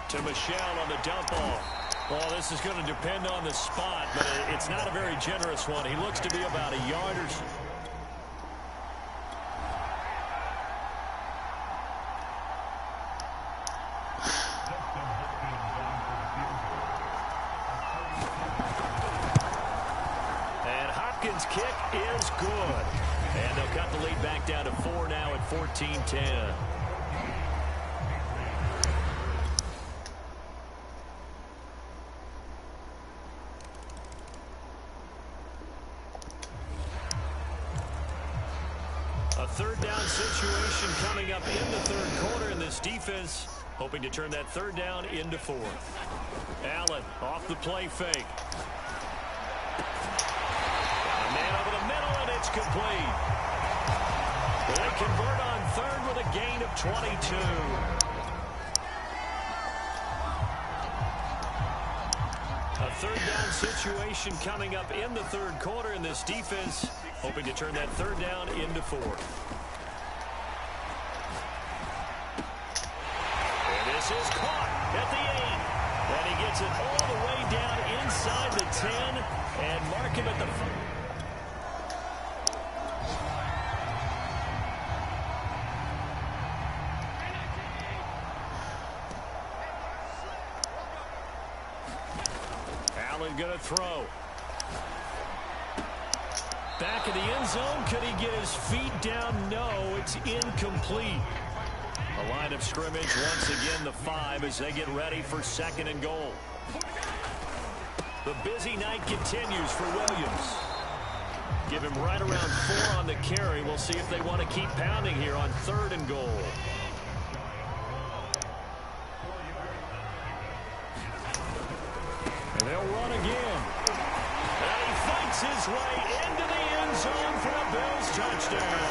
[SPEAKER 3] To Michel on the dump off. Well, this is going to depend on the spot, but it's not a very generous one. He looks to be about a yard or so. And Hopkins' kick is good. And they'll cut the lead back down to 4 now at 14-10. A 3rd down down situation coming up in the third quarter, and this defense hoping to turn that third down into fourth. Allen off the play fake. A man over the middle, and it's complete. They convert on third with a gain of 22. A third down situation coming up in the third quarter, and this defense hoping to turn that third down into fourth. And this is caught at the 8. And he gets it all the way down inside the 10 and mark him at the 5. Allen going to throw. Back of the end zone. Could he get his feet down? No, it's incomplete. A line of scrimmage once again the 5 as they get ready for second and goal. The busy night continues for Williams. Give him right around 4 on the carry. We'll see if they want to keep pounding here on third and goal. And they'll run again. And he fights his way into the end zone for a Bills touchdown.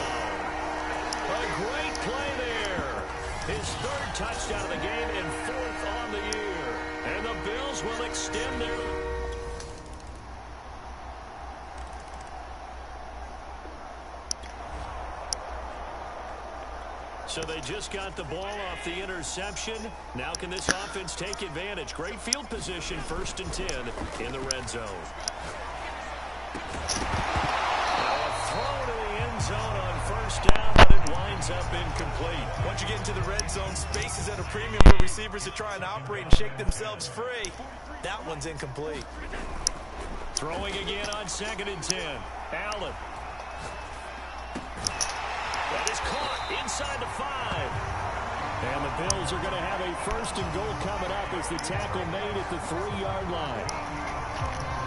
[SPEAKER 3] A great play there. His third touchdown of the game and 4th on the year. And the Bills will extend their... So they just got the ball off the interception. Now can this offense take advantage? Great field position, 1st and 10 in the red zone. Now a throw to the end zone on 1st down, but it winds up incomplete.
[SPEAKER 4] Once you get into the red zone, space is at a premium where receivers are trying to operate and shake themselves free. That one's incomplete.
[SPEAKER 3] Throwing again on 2nd and 10. Allen. That is caught inside the 5. And the Bills are going to have a 1st and goal coming up as the tackle made at the 3-yard line.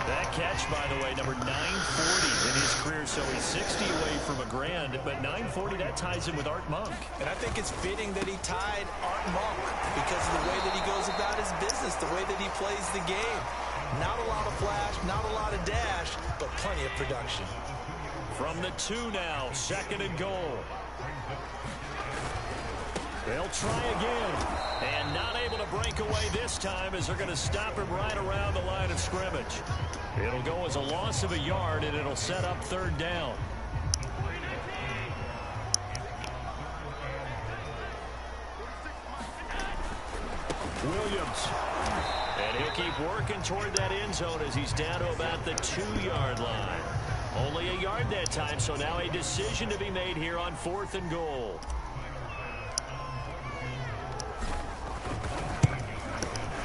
[SPEAKER 3] That catch, by the way, number 940 in his career, so he's 60 away from a grand, but 940, that ties him with Art Monk.
[SPEAKER 4] And I think it's fitting that he tied Art Monk because of the way that he goes about his business, the way that he plays the game. Not a lot of flash, not a lot of dash, but plenty of production.
[SPEAKER 3] From the 2 now, 2nd and goal. They'll try again. And not able to break away this time as they're going to stop him right around the line of scrimmage. It'll go as a loss of a yard, and it'll set up 3rd down. Williams. And he'll keep working toward that end zone as he's down to about the 2-yard line. Only a yard that time, so now a decision to be made here on 4th and goal.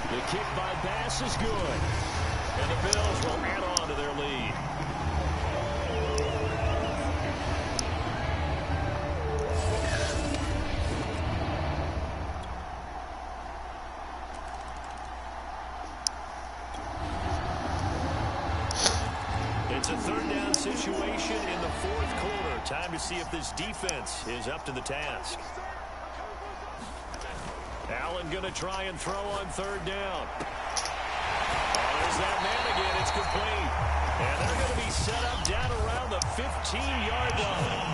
[SPEAKER 3] The kick by Bass is good. And the Bills will add on to their lead. It's a 3rd down situation in the 4th quarter. Time to see if this defense is up to the task. Allen going to try and throw on 3rd down. Oh, there's that man again. It's complete. And they're going to be set up down around the 15-yard line.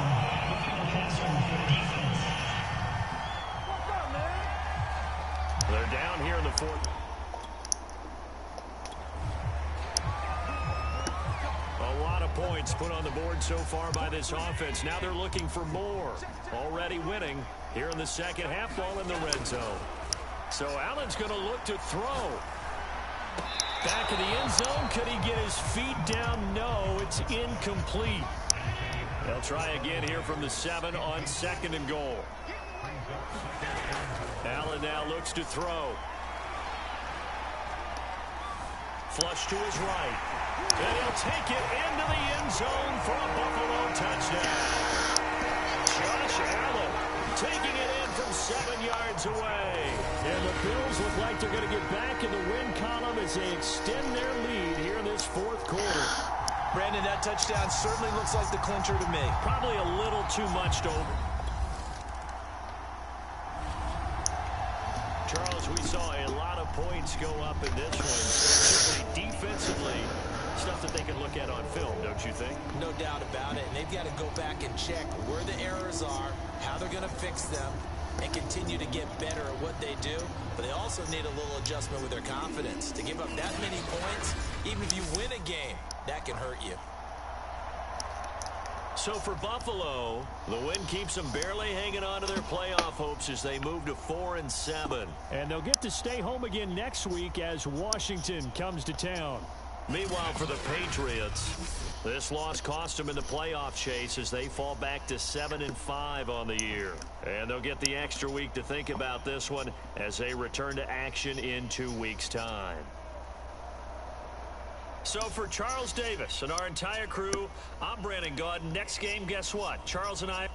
[SPEAKER 3] They're down here in the 4th. A lot of points put on the board so far by this offense. Now they're looking for more. Already winning here in the second half, ball in the red zone. So Allen's going to look to throw. Back of the end zone. Could he get his feet down? No, it's incomplete. They'll try again here from the 7 on 2nd and goal. Allen now looks to throw. Flush to his right. And he'll take it into the end zone for a Buffalo touchdown. Josh Allen taking it in from 7 yards away. And the Bills look like they're going to get back in the win column as they extend their lead here in this 4th quarter.
[SPEAKER 4] Brandon, that touchdown certainly looks like the clincher to me.
[SPEAKER 3] Probably a little too much to Charles, we saw a lot of points go up in this one. Certainly defensively, stuff that they can look at on film, don't you think?
[SPEAKER 4] No doubt about it. And they've got to go back and check where the errors are, how they're going to fix them, and continue to get better at what they do. But they also need a little adjustment with their confidence. To give up that many points, even if you win a game, that can hurt you.
[SPEAKER 3] So for Buffalo, the win keeps them barely hanging on to their playoff hopes as they move to 4-7.
[SPEAKER 5] And they'll get to stay home again next week as Washington comes to town.
[SPEAKER 3] Meanwhile, for the Patriots, this loss cost them in the playoff chase as they fall back to 7-5 on the year. And they'll get the extra week to think about this one as they return to action in 2 weeks' time. So for Charles Davis and our entire crew, I'm Brandon Gaudin. Next game, guess what? Charles and I...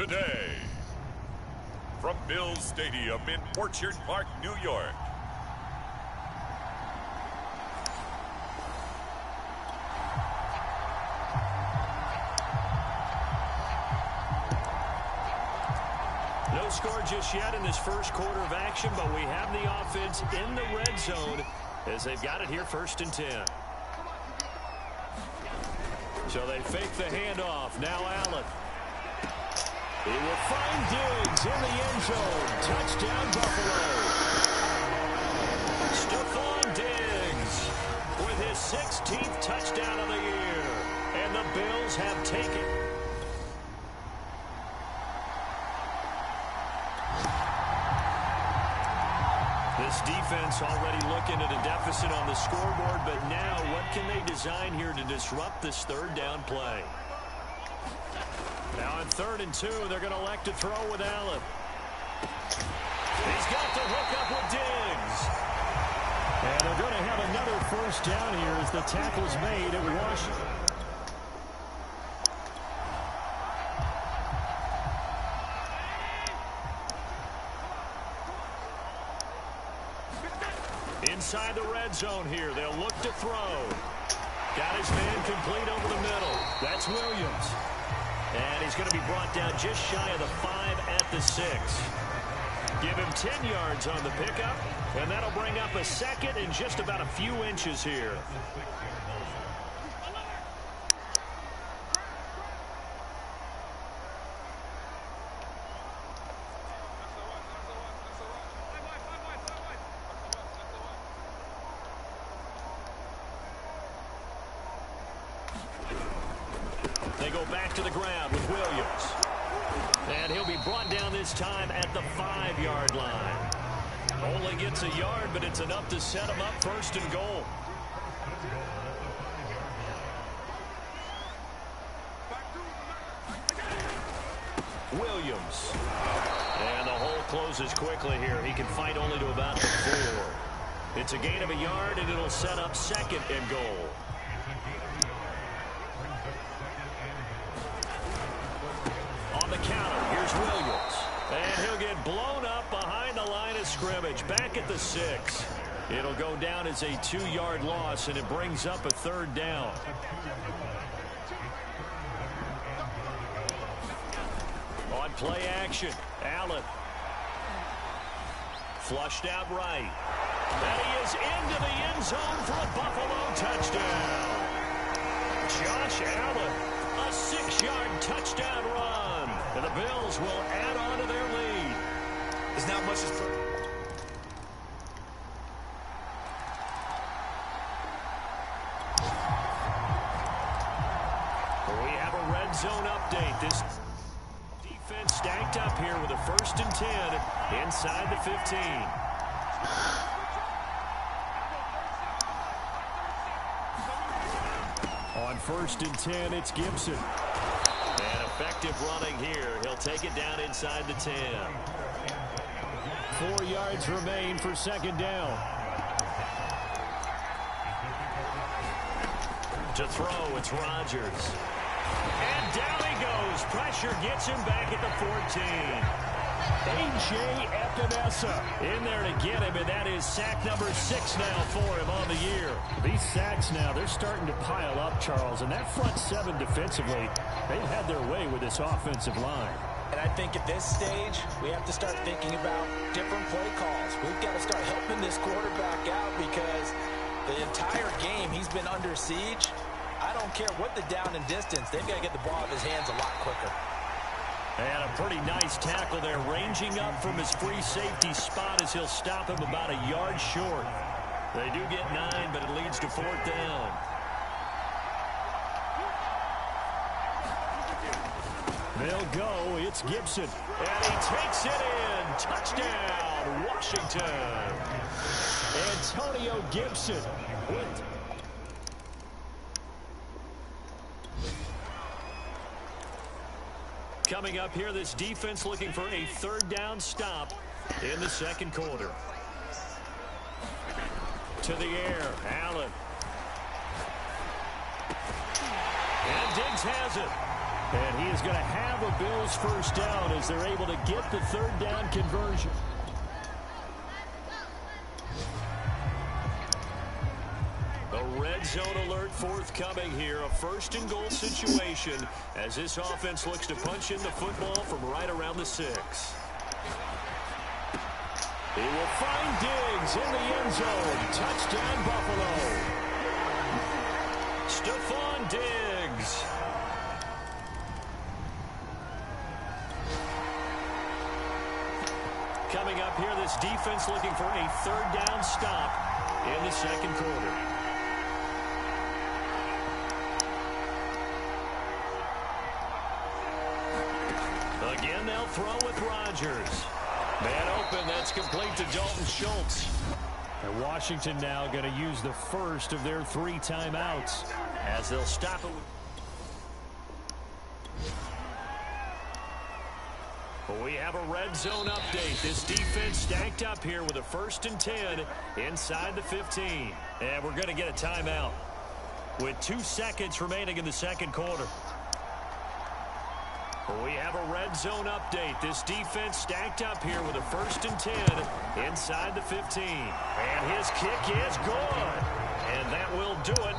[SPEAKER 2] today. From Bills Stadium in Orchard Park, New York.
[SPEAKER 3] No score just yet in this first quarter of action, but we have the offense in the red zone as they've got it here 1st and 10. So they fake the handoff. Now Allen. He will find Diggs in the end zone. Touchdown, Buffalo. Stephon Diggs with his 16th touchdown of the year. And the Bills have taken. This defense already looking at a deficit on the scoreboard, but now what can they design here to disrupt this 3rd down play? Now on 3rd and 2, they're going to elect to throw with Allen. He's got the hook up with Diggs.
[SPEAKER 5] And they're going to have another 1st down here as the tackle's made at Washington.
[SPEAKER 3] Inside the red zone here, they'll look to throw. Got his man complete over the middle. That's Williams. And he's going to be brought down just shy of the 5 at the 6. Give him 10 yards on the pickup, and that'll bring up a 2nd and just about a few inches here. They go back to the ground with Williams. And he'll be brought down this time at the 5-yard line. Only gets a yard, but it's enough to set him up 1st and goal. Williams. And the hole closes quickly here. He can fight only to about the 4. It's a gain of a yard, and it'll set up 2nd and goal. On the counter, here's Williams. And he'll get blown up behind the line of scrimmage. Back at the 6. It'll go down as a 2-yard loss, and it brings up a 3rd down. On play action, Allen. Flushed out right. And he is into the end zone for a Buffalo touchdown. Josh Allen, a 6-yard touchdown run. And the Bills will add on to their lead.
[SPEAKER 4] There's not much as
[SPEAKER 3] we have a red zone update. This defense stacked up here with a 1st and 10 inside the 15.
[SPEAKER 5] On 1st and 10, it's Gibson.
[SPEAKER 3] And effective running here. He'll take it down inside the 10.
[SPEAKER 5] 4 yards remain for 2nd down.
[SPEAKER 3] To throw, it's Rodgers. And down he goes. Pressure gets him back at the 14.
[SPEAKER 5] A.J. Epinesa in there to get him, and that is sack number 6 now for him on the year. These sacks now, they're starting to pile up, Charles, and that front 7 defensively, they've had their way with this offensive line.
[SPEAKER 4] And I think at this stage, we have to start thinking about different play calls. We've got to start helping this quarterback out because the entire game he's been under siege. I don't care what the down and distance. They've got to get the ball out of his hands a lot quicker.
[SPEAKER 3] And a pretty nice tackle there, ranging up from his free safety spot as he'll stop him about a yard short. They do get 9, but it leads to 4th down.
[SPEAKER 5] They'll go. It's Gibson.
[SPEAKER 3] And he takes it in. Touchdown, Washington.
[SPEAKER 5] Antonio Gibson with...
[SPEAKER 3] Coming up here, this defense looking for a 3rd down stop in the 2nd quarter. To the air, Allen. And Diggs has it. And he is going to have a Bills first down as they're able to get the third down conversion. A red zone alert forthcoming here. A first and goal situation as this offense looks to punch in the football from right around the 6. He will find Diggs in the end zone. Touchdown, Buffalo. Stephon Diggs. Coming up here, this defense looking for a third down stop in the second quarter. Again, they'll throw with Rodgers. Man open, that's complete to Dalton Schultz. And Washington now going to use the first of their 3 timeouts as they'll stop it. We have a red zone update. This defense stacked up here with a 1st and 10 inside the 15. And we're going to get a timeout with 2 seconds remaining in the second quarter. We have a red zone update. This defense stacked up here with a 1st and 10 inside the 15. And his kick is good. And that will do it.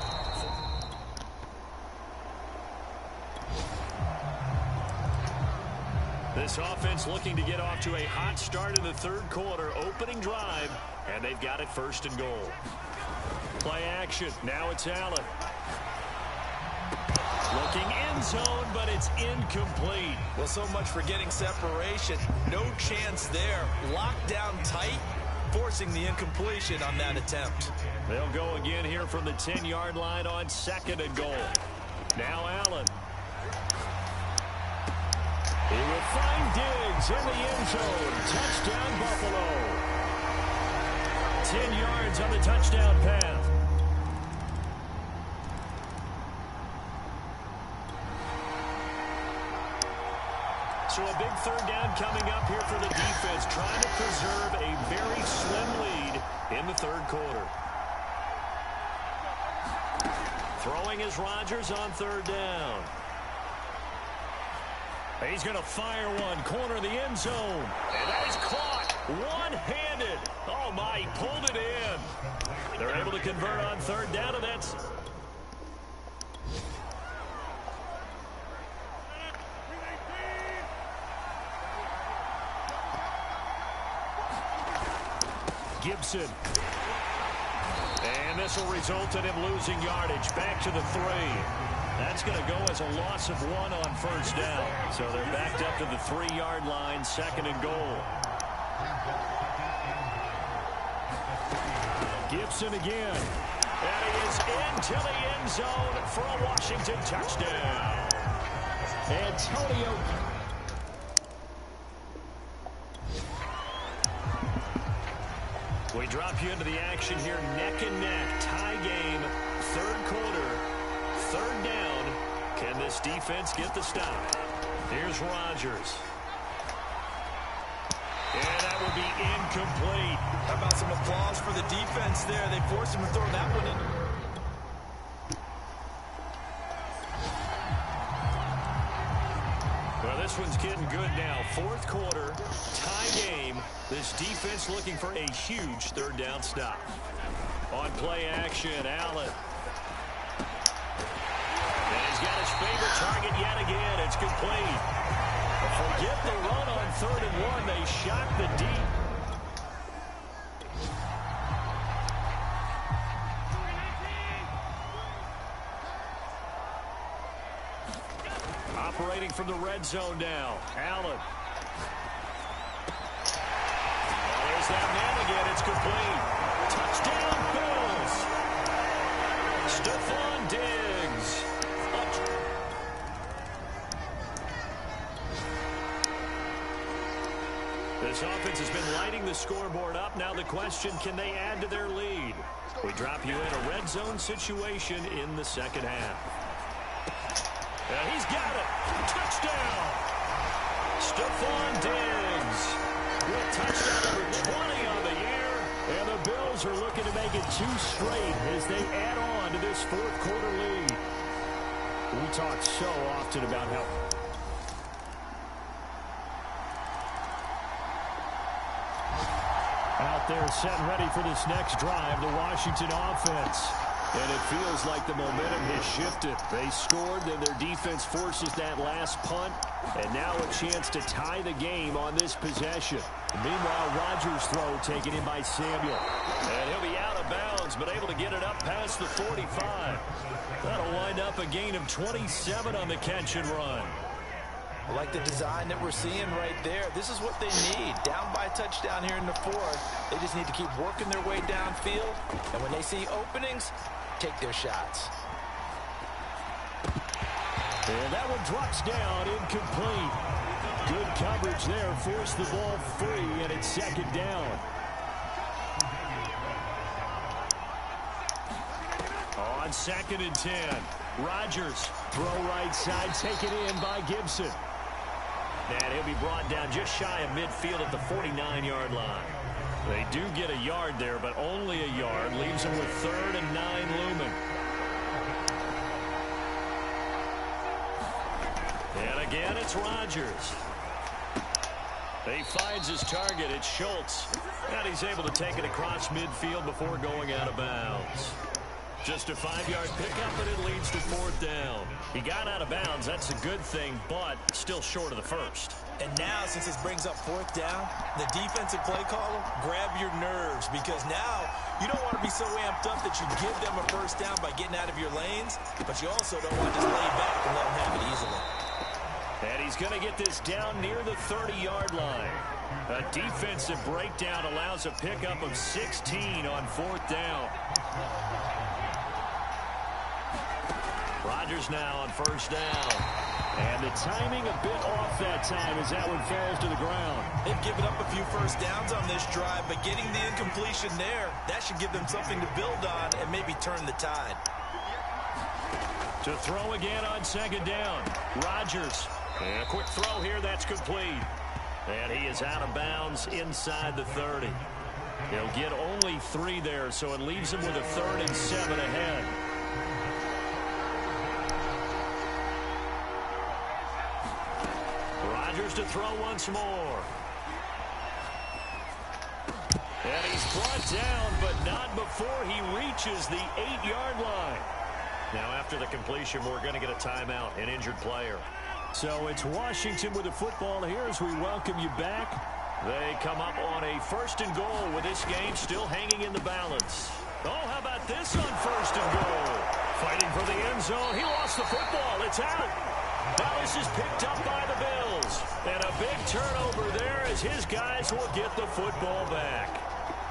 [SPEAKER 3] This offense looking to get off to a hot start in the third quarter. Opening drive. And they've got it 1st and goal. Play action. Now it's Allen. Looking end zone, but it's incomplete.
[SPEAKER 4] Well, so much for getting separation. No chance there. Locked down tight, forcing the incompletion on that attempt.
[SPEAKER 3] They'll go again here from the 10-yard line on 2nd and goal. Now Allen. He will find Diggs in the end zone. Touchdown, Buffalo. 10 yards on the touchdown path. So a big third down coming up here for the defense, trying to preserve a very slim lead in the third quarter. Throwing is Rodgers on 3rd down. He's going to fire one, corner of the end zone. And that is caught one-handed. Oh, my, he pulled it in. They're able to convert on 3rd down, and that's... Gibson. And this will result in him losing yardage. Back to the 3. That's going to go as a loss of 1 on 1st down. So they're backed up to the 3-yard line, 2nd and goal. Gibson again. And he is into the end zone for a Washington touchdown. Antonio. We drop you into the action here, neck and neck, tie game, 3rd quarter, 3rd down. Can this defense get the stop? Here's Rodgers. And that would be incomplete.
[SPEAKER 4] How about some applause for the defense there? They forced him to throw that one in.
[SPEAKER 3] Well, this one's getting good now. 4th quarter, tie game. This defense looking for a huge 3rd down stop. On play action, Allen. And he's got his favorite target yet again. It's complete. Forget the run on 3rd and 1. They shot the deep. Operating from the red zone now. Allen. There's that man again. It's complete. Touchdown, Bills. Stephon Diggs. This offense has been lighting the scoreboard up. Now the question, can they add to their lead? We drop you in a red zone situation in the 2nd half. And he's got it. Touchdown. Stephon Diggs with touchdown number 20 on the year. And the Bills are looking to make it 2 straight as they add on to this 4th quarter lead. We talk so often about how out there setting ready for this next drive, the Washington offense. And it feels like the momentum has shifted. They scored, then their defense forces that last punt, and now a chance to tie the game on this possession. Meanwhile, Rodgers' throw taken in by Samuel. And he'll be out of bounds, but able to get it up past the 45. That'll wind up a gain of 27 on the catch and run.
[SPEAKER 4] I like the design that we're seeing right there. This is what they need. Down by a touchdown here in the fourth. They just need to keep working their way downfield. And when they see openings, take their shots.
[SPEAKER 3] And that one drops down, incomplete. Good coverage there, forced the ball free, and it's second down. On 2nd and 10, Rodgers, throw right side, taken in by Gibson. And he'll be brought down just shy of midfield at the 49-yard line. They do get a yard there, but only a yard. Leaves them with 3rd and 9 looming. And again, it's Rodgers. He finds his target. It's Schultz. And he's able to take it across midfield before going out of bounds. Just a 5-yard pickup, and it leads to 4th down. He got out of bounds. That's a good thing, but still short of the first.
[SPEAKER 4] And now, since this brings up 4th down, the defensive play caller, grab your nerves, because now you don't want to be so amped up that you give them a first down by getting out of your lanes, but you also don't want to just lay back and let them have it easily.
[SPEAKER 3] And he's going to get this down near the 30-yard line. A defensive breakdown allows a pickup of 16 on 4th down. Rodgers now on 1st down. And the timing a bit off that time as that one falls to the ground.
[SPEAKER 4] They've given up a few first downs on this drive, but getting the incompletion there, that should give them something to build on and maybe turn the tide.
[SPEAKER 3] To throw again on 2nd down. Rodgers. And a quick throw here, that's complete. And he is out of bounds inside the 30. He'll get only 3 there, so it leaves him with a 3rd and 7 ahead. Rodgers to throw once more. And he's brought down, but not before he reaches the 8-yard line. Now after the completion, we're going to get a timeout, an injured player. So it's Washington with the football here as we welcome you back. They come up on a 1st and goal with this game still hanging in the balance. Oh, how about this on 1st and goal? Fighting for the end zone. He lost the football. It's out. Now this is picked up by the Bills. And a big turnover there as his guys will get the football back.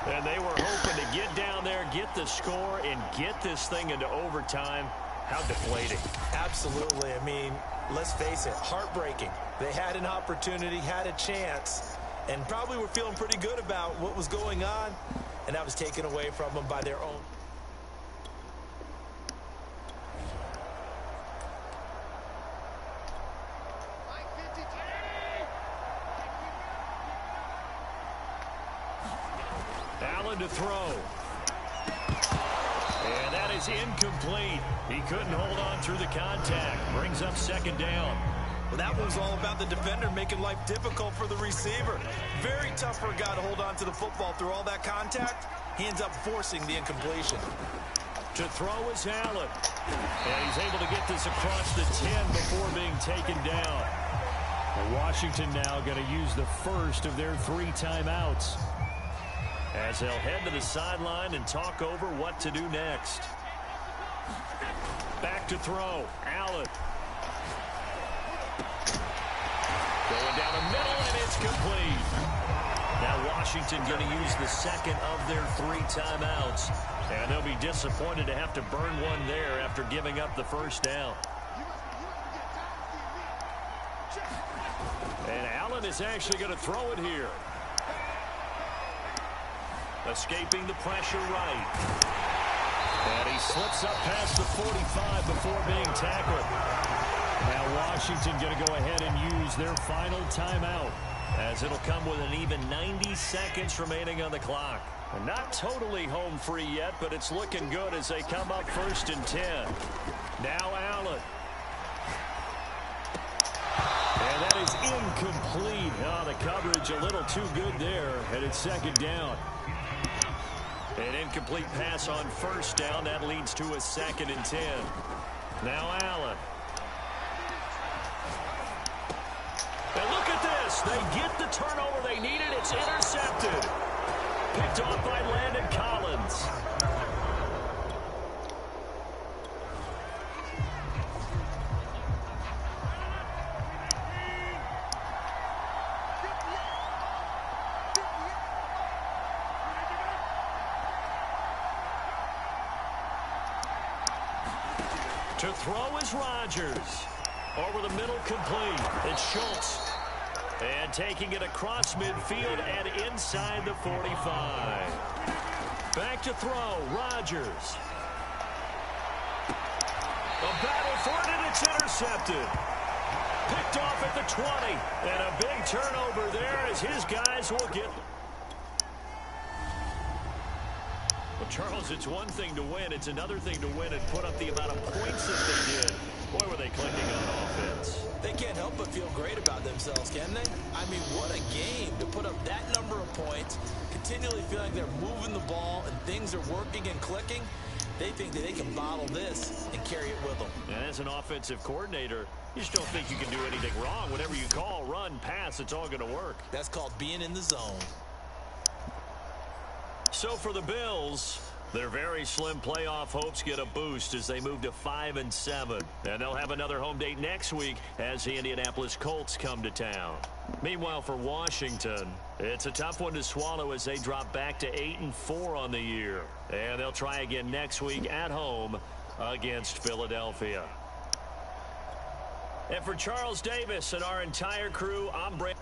[SPEAKER 3] And they were hoping to get down there, get the score, and get this thing into overtime. How deflating.
[SPEAKER 4] Absolutely. I mean, let's face it, heartbreaking. They had an opportunity, had a chance, and probably were feeling pretty good about what was going on, and that was taken away from them by their own.
[SPEAKER 3] Allen to throw. And that is incomplete. He couldn't hold on through the contact. Brings up 2nd down.
[SPEAKER 4] Well, that was all about the defender making life difficult for the receiver. Very tough for a guy to hold on to the football through all that contact. He ends up forcing the incompletion.
[SPEAKER 3] To throw is Allen. And he's able to get this across the 10 before being taken down. And Washington now going to use the first of their 3 timeouts, as they'll head to the sideline and talk over what to do next. Back to throw. Allen. Going down the middle, and it's complete. Now Washington going to use the 2nd of their 3 timeouts. And they'll be disappointed to have to burn one there after giving up the 1st down. And Allen is actually going to throw it here. Escaping the pressure right. And he slips up past the 45 before being tackled. Now Washington going to go ahead and use their final timeout, as it'll come with an even 90 seconds remaining on the clock. And not totally home free yet, but it's looking good as they come up 1st and 10. Now Allen. And that is incomplete. Oh, the coverage a little too good there, and it's 2nd down. An incomplete pass on first down. That leads to a 2nd and 10. Now Allen. And look at this. They get the turnover they needed. It's intercepted. Picked off by Landon Collins. To throw is Rodgers. Over the middle, complete. It's Schultz. And taking it across midfield and inside the 45. Back to throw, Rodgers. A battle for it, and it's intercepted. Picked off at the 20. And a big turnover there as his guys will get... Well, Charles, it's one thing to win. It's another thing to win and put up the amount of points that they did. Boy, were they clicking on offense.
[SPEAKER 4] They can't help but feel great about themselves, can they? I mean, what a game to put up that number of points, continually feeling they're moving the ball and things are working and clicking. They think that they can bottle this and carry it with them.
[SPEAKER 3] And as an offensive coordinator, you just don't think you can do anything wrong. Whatever you call, run, pass, it's all going to work.
[SPEAKER 4] That's called being in the zone.
[SPEAKER 3] So for the Bills, their very slim playoff hopes get a boost as they move to 5-7. And they'll have another home date next week as the Indianapolis Colts come to town. Meanwhile, for Washington, it's a tough one to swallow as they drop back to 8-4 on the year. And they'll try again next week at home against Philadelphia. And for Charles Davis and our entire crew, I'm Brent.